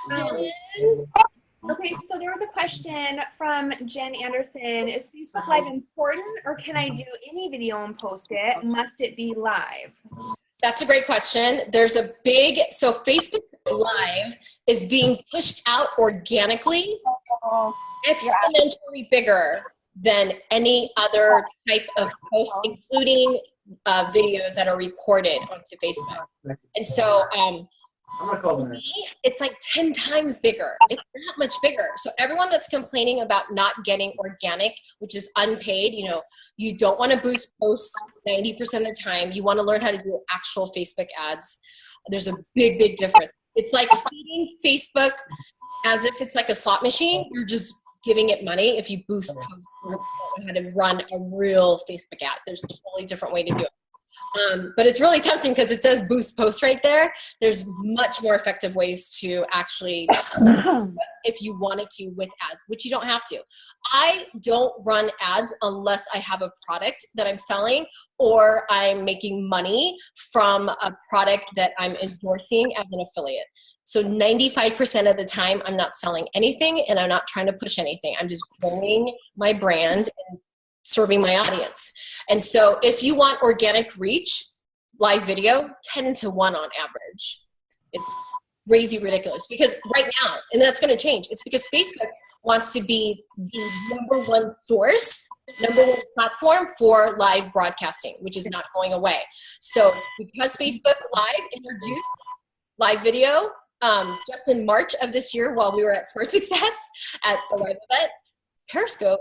Questions? Okay, so there was a question from Jen Anderson. Is Facebook Live important, or can I do any video and post it? Must it be live? That's a great question. So Facebook Live is being pushed out organically, exponentially bigger than any other type of post, including videos that are recorded onto Facebook. And so for me, it's like 10 times bigger. It's that much bigger. So everyone that's complaining about not getting organic, which is unpaid, you don't want to boost posts 90% of the time. You want to learn how to do actual Facebook ads. There's a big, big difference. It's like feeding Facebook as if it's like a slot machine. You're just giving it money. If you boost posts, you know how to run a real Facebook ad. There's a totally different way to do it. But it's really tempting because it says boost post right there. There's much more effective ways to actually, if you wanted to, with ads, which you don't have to. I don't run ads unless I have a product that I'm selling or I'm making money from a product that I'm endorsing as an affiliate. So 95% of the time, I'm not selling anything and I'm not trying to push anything. I'm just growing my brand and serving my audience. And so if you want organic reach, live video, 10-1 on average. It's crazy ridiculous because right now, and that's going to change, it's because Facebook wants to be the number one source, number one platform for live broadcasting, which is not going away. So because Facebook Live introduced live video just in March of this year while we were at Smart Success at the live event, Periscope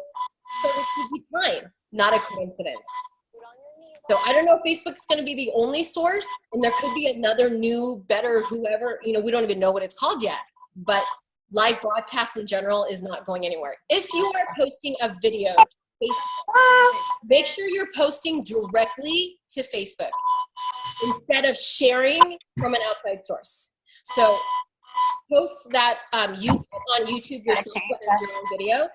started to decline. Not a coincidence. So I don't know if Facebook's going to be the only source, and there could be another new, better, whoever, we don't even know what it's called yet, but live broadcast in general is not going anywhere. If you are posting a video to Facebook, make sure you're posting directly to Facebook instead of sharing from an outside source. So posts that you put on YouTube yourself, whether it's your own video.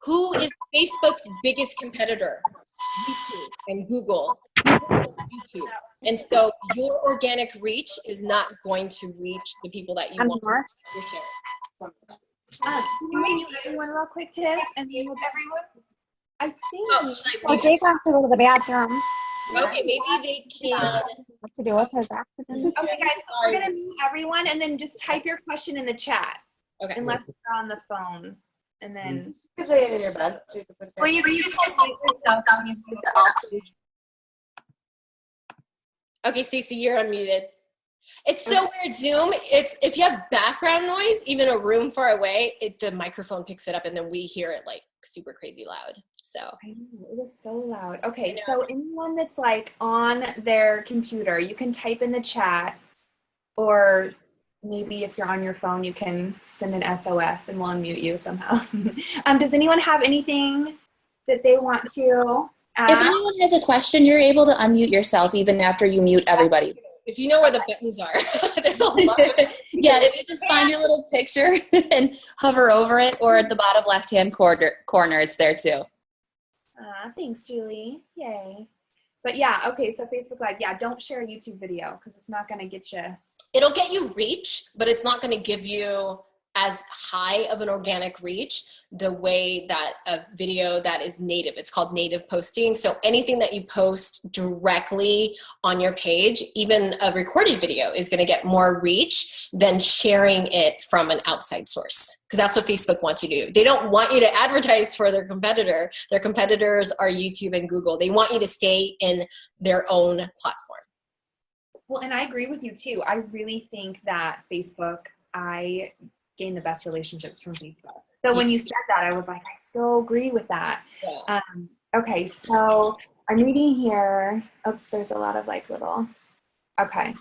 Who is Facebook's biggest competitor? YouTube and Google. YouTube. And so your organic reach is not going to reach the people that you want to share. Can we mute everyone real quick, Tiff? And then everyone? I think. Well, Jake has to go to the bathroom. Okay, maybe they can. What to do with his accident? Okay, guys, so we're going to mute everyone and then just type your question in the chat. Okay. Unless you're on the phone. And then. You can say it in your bed. So you can put it Or you just mute yourself down your Okay, Stacy, you're unmuted. It's so weird, Zoom. It's if you have background noise, even a room far away, the microphone picks it up and then we hear it like super crazy loud. So I know, it was so loud. Okay, so anyone that's like on their computer, you can type in the chat, or maybe if you're on your phone, you can send an SOS and we'll unmute you somehow. Does anyone have anything that they want to ask? If anyone has a question, you're able to unmute yourself even after you mute everybody. if you know where the buttons are, there's a lot. Yeah, if you just find your little picture and hover over it, or at the bottom left-hand corner, it's there too. Thanks, Julie. Yay. But yeah, okay, so Facebook Live, yeah, don't share a YouTube video because it's not going to get you. It'll get you reach, but it's not going to give you as high of an organic reach the way that a video that is native, it's called native posting. So anything that you post directly on your page, even a recorded video, is going to get more reach than sharing it from an outside source, because that's what Facebook wants you to do. They don't want you to advertise for their competitor. Their competitors are YouTube and Google. They want you to stay in their own platform. Well, and I agree with you too. I really think that Facebook, I gain the best relationships from Facebook. So when you said that, I was like, I so agree with that. Yeah. Okay, so I'm reading here. Oops, there's a lot of like little, okay.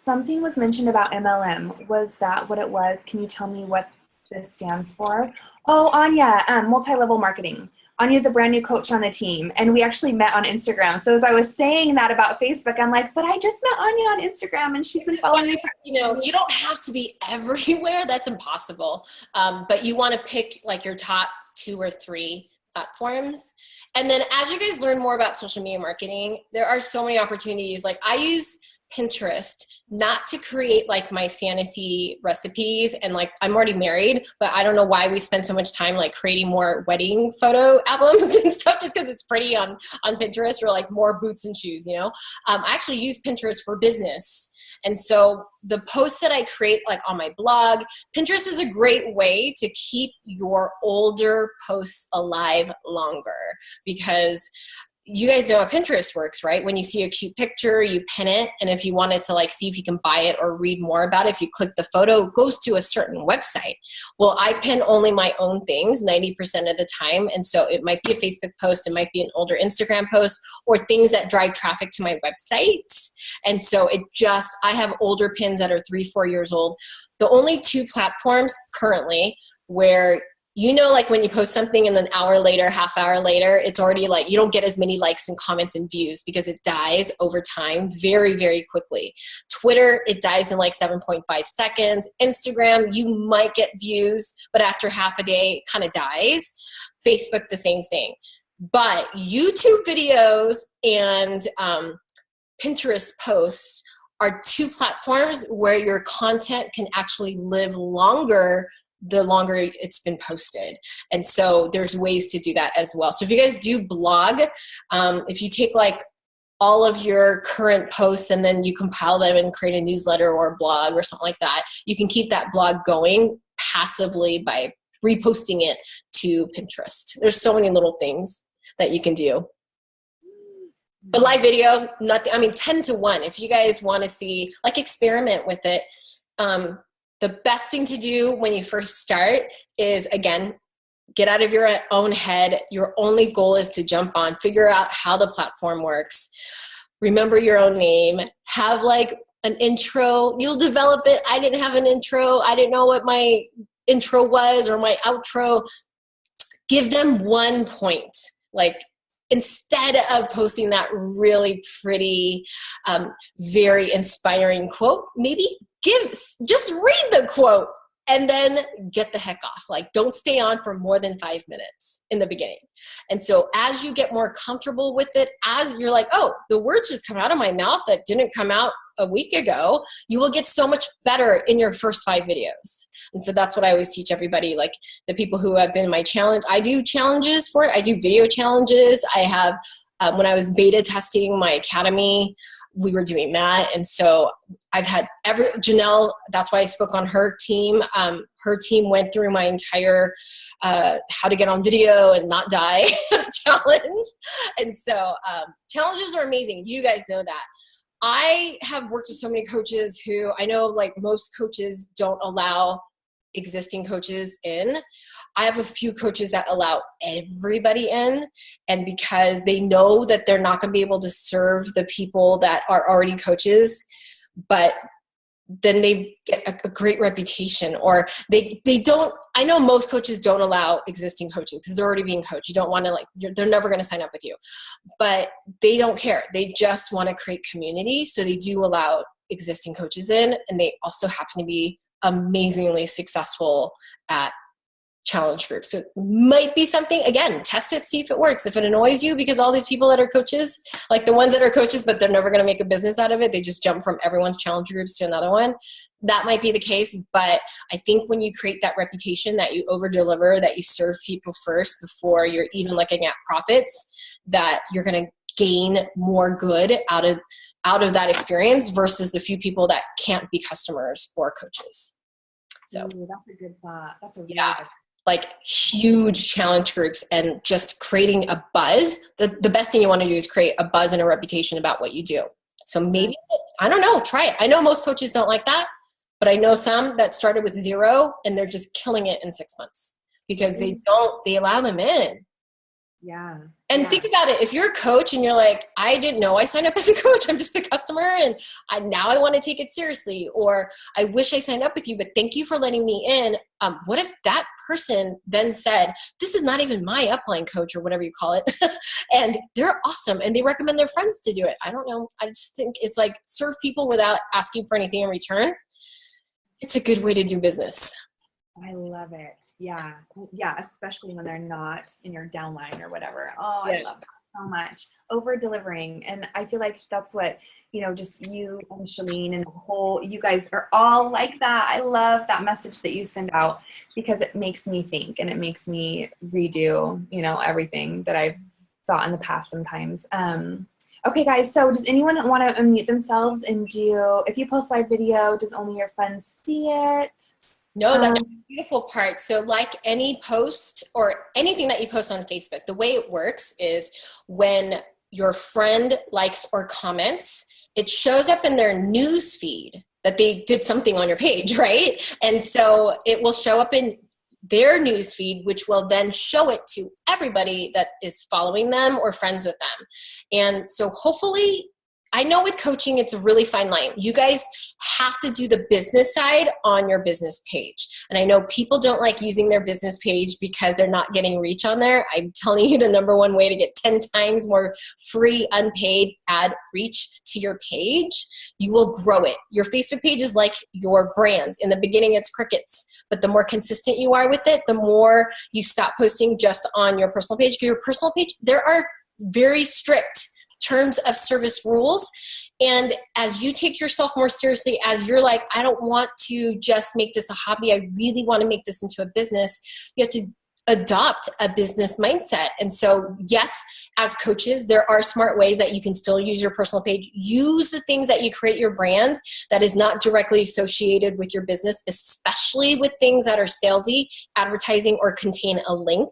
Something was mentioned about MLM. Was that what it was? Can you tell me what this stands for? Oh, Anya, multi-level marketing. Anya is a brand new coach on the team, and we actually met on Instagram. So as I was saying that about Facebook, I'm like, but I just met Anya on Instagram, and she's been following me. You know, you don't have to be everywhere. That's impossible. But you want to pick like your top 2 or 3 platforms. And then as you guys learn more about social media marketing, there are so many opportunities. Like I use Pinterest, not to create like my fantasy recipes and like I'm already married, but I don't know why we spend so much time like creating more wedding photo albums and stuff just because it's pretty on Pinterest, or like more boots and shoes, you know. I actually use Pinterest for business. And so the posts that I create like on my blog, Pinterest is a great way to keep your older posts alive longer, because you guys know how Pinterest works, right? When you see a cute picture, you pin it. And if you wanted to like see if you can buy it or read more about it, if you click the photo, it goes to a certain website. Well, I pin only my own things 90% of the time. And so it might be a Facebook post, it might be an older Instagram post, or things that drive traffic to my website. And so I have older pins that are 3-4 years old. The only 2 platforms currently where, you know, like when you post something and then hour later, half hour later, it's already like, you don't get as many likes and comments and views because it dies over time very, very quickly. Twitter, it dies in like 7.5 seconds. Instagram, you might get views, but after half a day, it kind of dies. Facebook, the same thing. But YouTube videos and Pinterest posts are 2 platforms where your content can actually live longer the longer it's been posted. And so there's ways to do that as well. So if you guys do blog, if you take like all of your current posts and then you compile them and create a newsletter or a blog or something like that, you can keep that blog going passively by reposting it to Pinterest. There's so many little things that you can do. But live video, nothing. I mean, 10 to 1. If you guys want to see, like, experiment with it. The best thing to do when you first start is, again, get out of your own head. Your only goal is to jump on, figure out how the platform works. Remember your own name. Have like an intro. You'll develop it. I didn't have an intro. I didn't know what my intro was or my outro. Give them 1 point. Like, instead of posting that really pretty, very inspiring quote, maybe just read the quote and then get the heck off. Like, don't stay on for more than 5 minutes in the beginning. And so as you get more comfortable with it, as you're like, oh, the words just come out of my mouth that didn't come out a week ago, you will get so much better in your first 5 videos. And so that's what I always teach everybody, like the people who have been in my challenge. I do challenges for it. I do video challenges. I have, when I was beta testing my academy, we were doing that. And so I've had Janelle, that's why I spoke on her team. Her team went through my entire how to get on video and not die challenge. And so challenges are amazing. You guys know that. I have worked with so many coaches who, I know like most coaches don't allow existing coaches in. I have a few coaches that allow everybody in, and because they know that they're not going to be able to serve the people that are already coaches, but then they get a great reputation, or they don't. I know most coaches don't allow existing coaches because they're already being coached. You don't want to, like, they're never going to sign up with you, but they don't care. They just want to create community. So they do allow existing coaches in, and they also happen to be amazingly successful at challenge groups. So it might be something, again, test it, see if it works. If it annoys you because all these people that are coaches, like the ones that are coaches, but they're never going to make a business out of it, they just jump from everyone's challenge groups to another one. That might be the case. But I think when you create that reputation that you over deliver, that you serve people first before you're even looking at profits, that you're going to gain more good out of that experience versus the few people that can't be customers or coaches. So Ooh, that's a good thought. That's a really good. Like huge challenge groups and just creating a buzz. The best thing you want to do is create a buzz and a reputation about what you do. So maybe, I don't know, try it. I know most coaches don't like that, but I know some that started with 0 and they're just killing it in 6 months because they allow them in. Yeah. And think about it. If you're a coach and you're like, I didn't know I signed up as a coach, I'm just a customer and now I want to take it seriously, or I wish I signed up with you, but thank you for letting me in. What if that person then said, this is not even my upline coach or whatever you call it, and they're awesome and they recommend their friends to do it? I don't know. I just think it's like serve people without asking for anything in return. It's a good way to do business. I love it. Yeah. Yeah. Especially when they're not in your downline or whatever. Oh, I love that. so much. Over delivering. And I feel like that's what, you know, just you and Shalene and the whole, you guys are all like that. I love that message that you send out because it makes me think and it makes me redo, you know, everything that I've thought in the past sometimes. Okay, guys, so does anyone want to unmute themselves and do, if you post live video, does only your friends see it? No, that's the beautiful part. So like any post or anything that you post on Facebook, the way it works is when your friend likes or comments, it shows up in their news feed that they did something on your page, right? And so it will show up in their news feed, which will then show it to everybody that is following them or friends with them. And so hopefully, I know with coaching, it's a really fine line. You guys have to do the business side on your business page. And I know people don't like using their business page because they're not getting reach on there. I'm telling you the number one way to get 10 times more free unpaid ad reach to your page, you will grow it. Your Facebook page is like your brand. In the beginning, it's crickets. But the more consistent you are with it, the more you stop posting just on your personal page. Your personal page, there are very strict terms of service rules. And as you take yourself more seriously, as you're like, I don't want to just make this a hobby, I really want to make this into a business, you have to adopt a business mindset. And so, yes, as coaches, there are smart ways that you can still use your personal page. Use the things that you create your brand that is not directly associated with your business, especially with things that are salesy, advertising, or contain a link.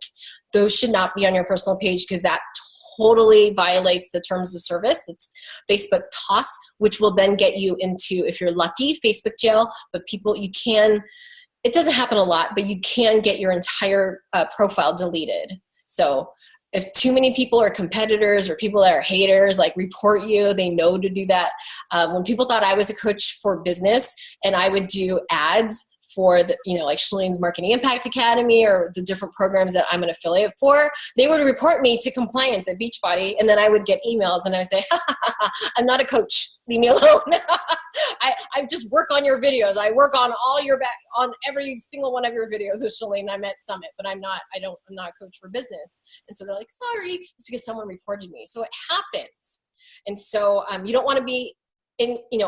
Those should not be on your personal page because that totally violates the terms of service. It's Facebook toss, which will then get you into, if you're lucky, Facebook jail. But people, you can, it doesn't happen a lot, but you can get your entire profile deleted. So if too many people are competitors or people that are haters, like report you, they know to do that. When people thought I was a coach for business and I would do ads for the, you know, like Shalene's Marketing Impact Academy or the different programs that I'm an affiliate for, they would report me to compliance at Beachbody, and then I would get emails and I would say, I'm not a coach, leave me alone. I just work on your videos. I work on on every single one of your videos with Shalene. I'm at Summit, but I'm not a coach for business. And so they're like, sorry, it's because someone reported me. So it happens. And so you don't want to be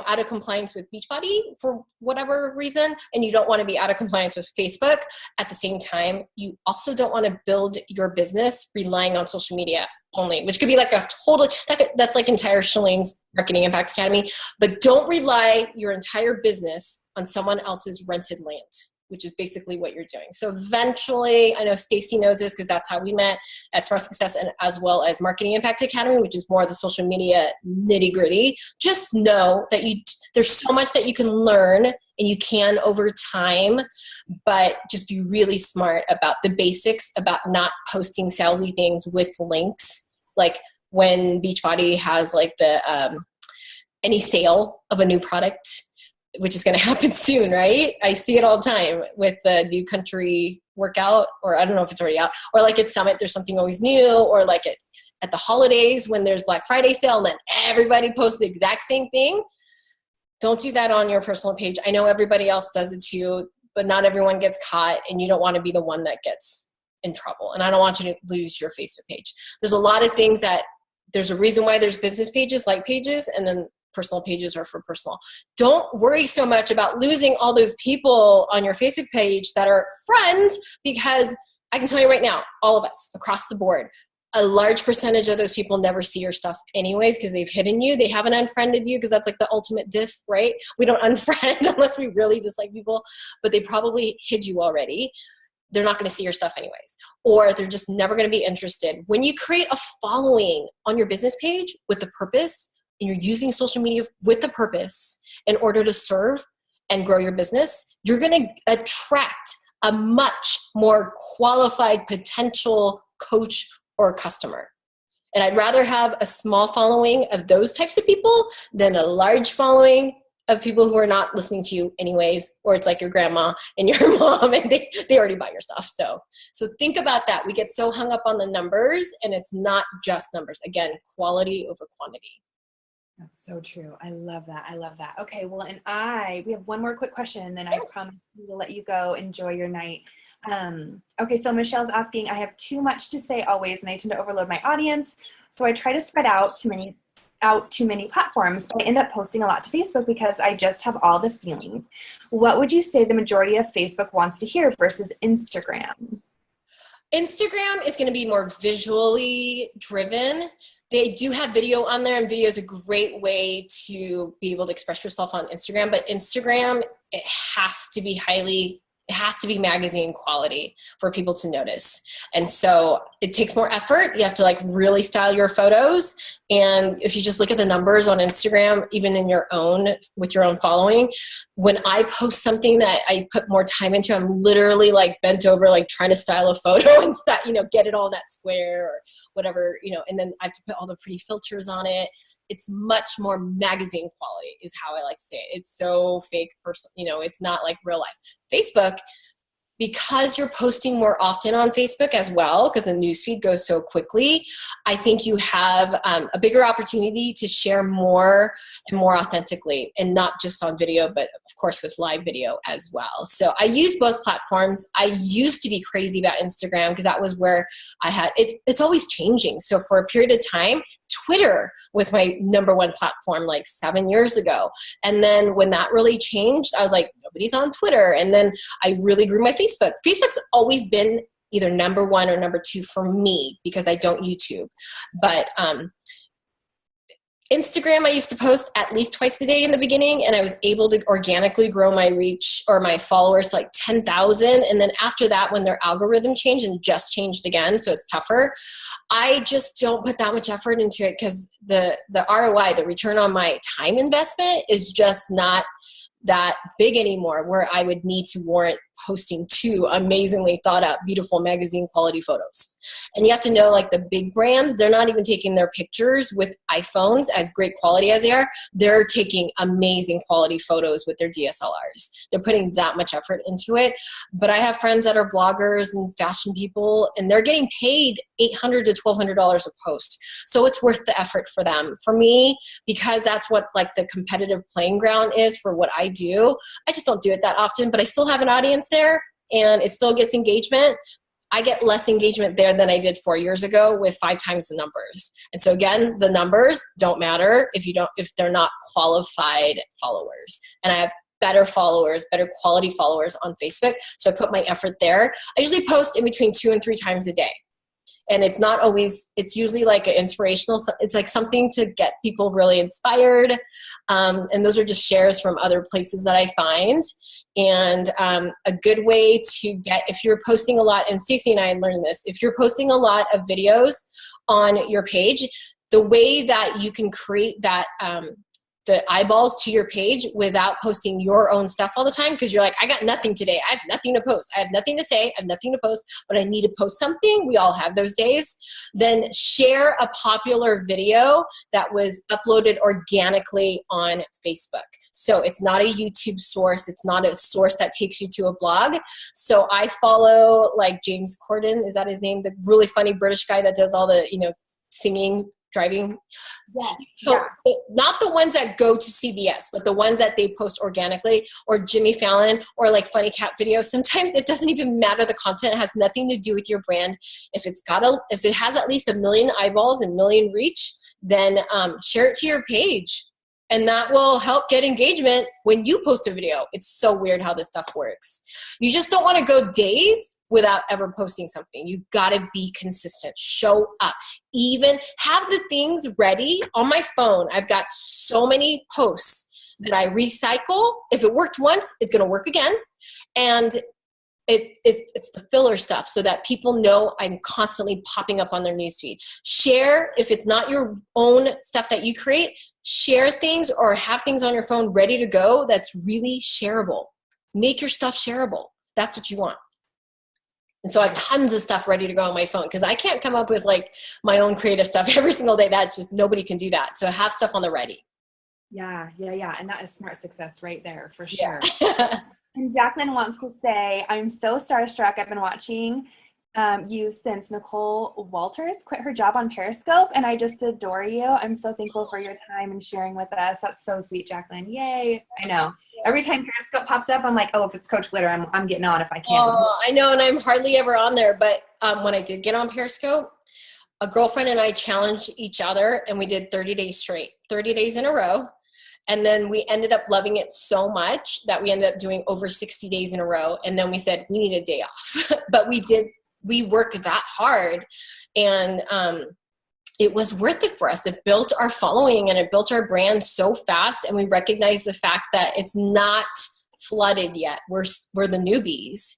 out of compliance with Beachbody for whatever reason, and you don't want to be out of compliance with Facebook. At the same time, you also don't want to build your business relying on social media only, which could be like that's like entire Shalene's Marketing Impact Academy. But don't rely your entire business on someone else's rented land, which is basically what you're doing. So eventually, I know Stacy knows this because that's how we met at Smart Success, and as well as Marketing Impact Academy, which is more of the social media nitty gritty. Just know that there's so much that you can learn and you can over time, but just be really smart about the basics, about not posting salesy things with links. Like when Beachbody has like the any sale of a new product, which is going to happen soon, right? I see it all the time with the new country workout, or I don't know if it's already out, or like at Summit, there's something always new, or like at the holidays when there's Black Friday sale, and then everybody posts the exact same thing. Don't do that on your personal page. I know everybody else does it too, but not everyone gets caught, and you don't want to be the one that gets in trouble. And I don't want you to lose your Facebook page. There's a lot of things there's a reason why there's business pages, like pages, and then personal pages are for personal. Don't worry so much about losing all those people on your Facebook page that are friends, because I can tell you right now, all of us across the board, a large percentage of those people never see your stuff anyways because they've hidden you. They haven't unfriended you because that's like the ultimate diss, right? We don't unfriend unless we really dislike people, but they probably hid you already. They're not going to see your stuff anyways, or they're just never going to be interested. When you create a following on your business page with the purpose, and you're using social media with the purpose in order to serve and grow your business, you're going to attract a much more qualified potential coach or customer. And I'd rather have a small following of those types of people than a large following of people who are not listening to you anyways, or it's like your grandma and your mom and they already buy your stuff. So think about that. We get so hung up on the numbers, and it's not just numbers. Again, quality over quantity. That's so true. I love that. I love that. Okay. Well, we have one more quick question, and then I promise we will let you go enjoy your night. Okay, so Michelle's asking, I have too much to say always, and I tend to overload my audience. So I try to spread out too many platforms, but I end up posting a lot to Facebook because I just have all the feelings. What would you say the majority of Facebook wants to hear versus Instagram? Instagram is going to be more visually driven. They do have video on there, and video is a great way to be able to express yourself on Instagram. But Instagram, it has to be magazine quality for people to notice. And so it takes more effort. You have to like really style your photos. And if you just look at the numbers on Instagram, even with your own following, when I post something that I put more time into, I'm literally like bent over, like trying to style a photo and get it all that square or whatever, and then I have to put all the pretty filters on it. It's much more magazine quality is how I like to say it. It's so fake personal, it's not like real life. Facebook, because you're posting more often on Facebook as well, because the newsfeed goes so quickly, I think you have a bigger opportunity to share more and more authentically, and not just on video, but of course with live video as well. So I use both platforms. I used to be crazy about Instagram because that was where I had it. It's always changing. So for a period of time, Twitter was my number one platform like 7 years ago. And then when that really changed, I was like, nobody's on Twitter. And then I really grew my Facebook. Facebook's always been either number one or number two for me because I don't YouTube. But Instagram, I used to post at least twice a day in the beginning, and I was able to organically grow my reach or my followers to like 10,000. And then after that, when their algorithm changed and just changed again, so it's tougher, I just don't put that much effort into it because the ROI, the return on my time investment, is just not that big anymore, where I would need to warrant posting 2 amazingly thought out, beautiful magazine quality photos. And you have to know, like the big brands, they're not even taking their pictures with iPhones as great quality as they are. They're taking amazing quality photos with their DSLRs. They're putting that much effort into it. But I have friends that are bloggers and fashion people, and they're getting paid $800 to $1,200 a post. So it's worth the effort for them. For me, because that's what like the competitive playing ground is for what I do, I just don't do it that often, but I still have an audience there and it still gets engagement. I get less engagement there than I did 4 years ago with 5 times the numbers. And so again, the numbers don't matter if they're not qualified followers. And I have better quality followers on Facebook. So I put my effort there. I usually post in between 2 and 3 times a day. And it's not always, it's usually like an inspirational, it's like something to get people really inspired. And those are just shares from other places that I find. And a good way to get, if you're posting a lot, and Stacy and I learned this, if you're posting a lot of videos on your page, the way that you can create that, the eyeballs to your page without posting your own stuff all the time, because you're like, I got nothing today. I have nothing to post. I have nothing to say. I have nothing to post, but I need to post something. We all have those days. Then share a popular video that was uploaded organically on Facebook. So it's not a YouTube source. It's not a source that takes you to a blog. So I follow like James Corden, is that his name? The really funny British guy that does all the, singing, driving. So not the ones that go to CBS, but the ones that they post organically, or Jimmy Fallon, or like funny cat videos. Sometimes it doesn't even matter the content. It has nothing to do with your brand. If it has at least 1 million eyeballs and 1 million reach, then share it to your page. And that will help get engagement when you post a video. It's so weird how this stuff works. You just don't want to go days without ever posting something. You got to be consistent. Show up. Even have the things ready on my phone. I've got so many posts that I recycle. If it worked once, it's going to work again. And it's the filler stuff so that people know I'm constantly popping up on their newsfeed. Share, if it's not your own stuff that you create, share things or have things on your phone ready to go that's really shareable. Make your stuff shareable. That's what you want. And so I have tons of stuff ready to go on my phone because I can't come up with like my own creative stuff every single day. That's just, nobody can do that. So have stuff on the ready. Yeah. And that is smart success right there for sure. Yeah. And Jacqueline wants to say, I'm so starstruck. I've been watching you since Nicole Walters quit her job on Periscope, and I just adore you. I'm so thankful for your time and sharing with us. That's so sweet, Jacqueline. Yay. I know. Every time Periscope pops up, I'm like, oh, if it's Coach Glitter, I'm getting on if I can. Oh, I know, and I'm hardly ever on there. But when I did get on Periscope, a girlfriend and I challenged each other, and we did 30 days straight, 30 days in a row. And then we ended up loving it so much that we ended up doing over 60 days in a row. And then we said, we need a day off. But we worked that hard. And it was worth it for us. It built our following and it built our brand so fast. And we recognized the fact that it's not flooded yet. We're the newbies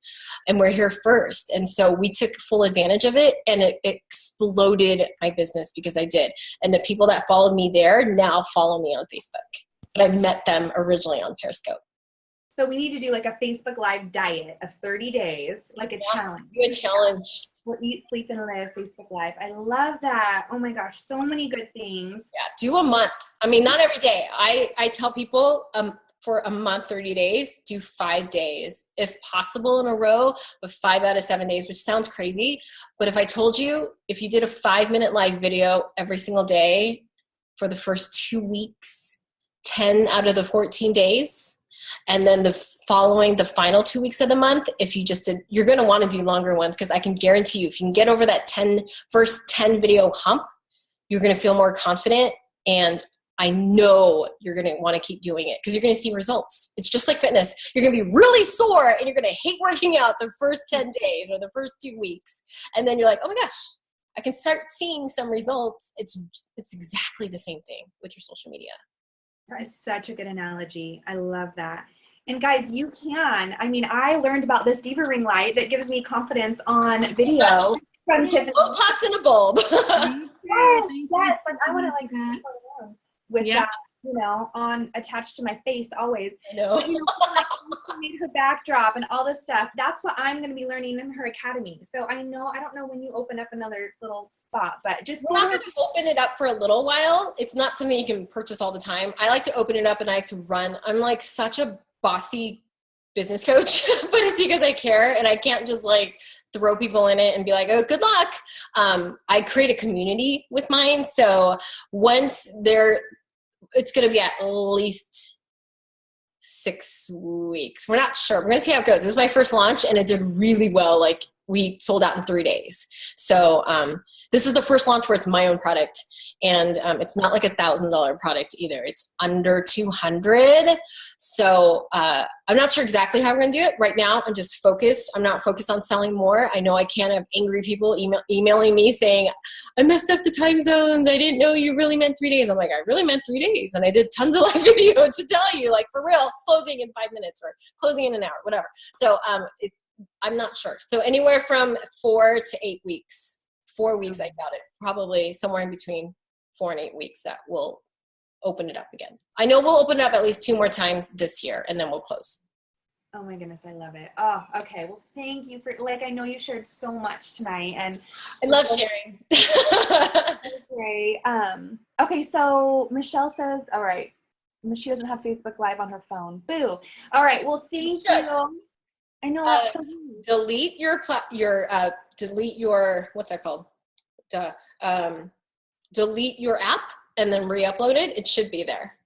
and we're here first. And so we took full advantage of it, and it exploded my business because I did. And the people that followed me there now follow me on Facebook. But I met them originally on Periscope. So we need to do like a Facebook Live diet of 30 days, like a challenge. Do a challenge. We'll eat, sleep, and live Facebook Live. I love that. Oh my gosh, so many good things. Yeah, do a month. I mean, not every day. I tell people for a month, 30 days, do 5 days, if possible in a row, but 5 out of 7 days, which sounds crazy. But if I told you, if you did a 5-minute live video every single day for the first 2 weeks, 10 out of the 14 days, and then the final 2 weeks of the month, if you just did, you're going to want to do longer ones, because I can guarantee you, if you can get over that first 10 video hump, you're going to feel more confident. And I know you're going to want to keep doing it because you're going to see results. It's just like fitness. You're going to be really sore and you're going to hate working out the first 10 days or the first 2 weeks. And then you're like, oh my gosh, I can start seeing some results. It's exactly the same thing with your social media. That is such a good analogy. I love that. And guys, you can. I mean, I learned about this Diva ring light that gives me confidence on video from Tiffany. Botox in a bulb. Yes, like I want to like sleep alone with that, you know, attached to my face always. I know. But, you know, like, made her backdrop and all this stuff. That's what I'm going to be learning in her academy. So I don't know when you open up another little spot, but just we're not going to open it up for a little while. It's not something you can purchase all the time. I like to open it up and I like to run. I'm like such a bossy business coach, but it's because I care and I can't just like throw people in it and be like, oh, good luck. I create a community with mine. So once it's going to be at least 6 weeks. We're not sure. We're going to see how it goes. It was my first launch and it did really well. Like we sold out in 3 days. So this is the first launch where it's my own product. And it's not like $1,000 product either. It's under 200. So I'm not sure exactly how we're going to do it. Right now, I'm just focused. I'm not focused on selling more. I know I can't have angry people emailing me saying, I messed up the time zones. I didn't know you really meant 3 days. I'm like, I really meant 3 days. And I did tons of live video to tell you, like, for real, it's closing in 5 minutes or closing in an hour, whatever. So I'm not sure. So anywhere from 4 to 8 weeks. 4 weeks, I doubt it. Probably somewhere in between 4 and 8 weeks that we'll open it up again. I know we'll open it up at least 2 more times this year and then we'll close. Oh my goodness, I love it. Oh, okay. Well, thank you for, like, I know you shared so much tonight and I love sharing. Great. Okay, so Michelle says, all right, she doesn't have Facebook Live on her phone. Boo. All right, well, thank you. I know that's so delete your what's that called? Delete your app and then re-upload it. It should be there.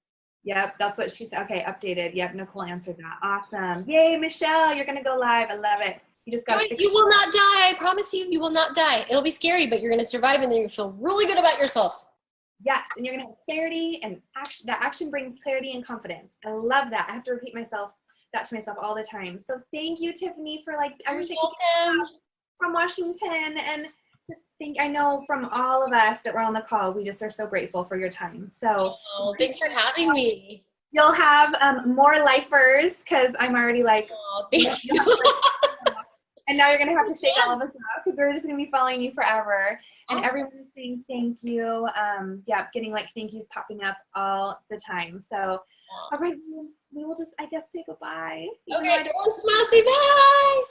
Yep, that's what she said. Okay, updated. Yep, Nicole answered that. Awesome. Yay, Michelle, you're gonna go live. I love it. You just got. You will not die. I promise you, you will not die. It'll be scary, but you're gonna survive, and then you feel really good about yourself. Yes, and you're gonna have clarity and action. That action brings clarity and confidence. I love that. I have to repeat that to myself all the time. So thank you, Tiffany, for like. I wish I could get from Washington and. I know from all of us that were on the call, we just are so grateful for your time. So thanks for having me. You'll have more lifers because I'm already like, thank you. And now you're going to have to shake all of us out because we're just going to be following you forever. And everyone's saying thank you. Getting like thank yous popping up all the time. So, all right, we will just, I guess, say goodbye. Okay, everyone smile, say bye.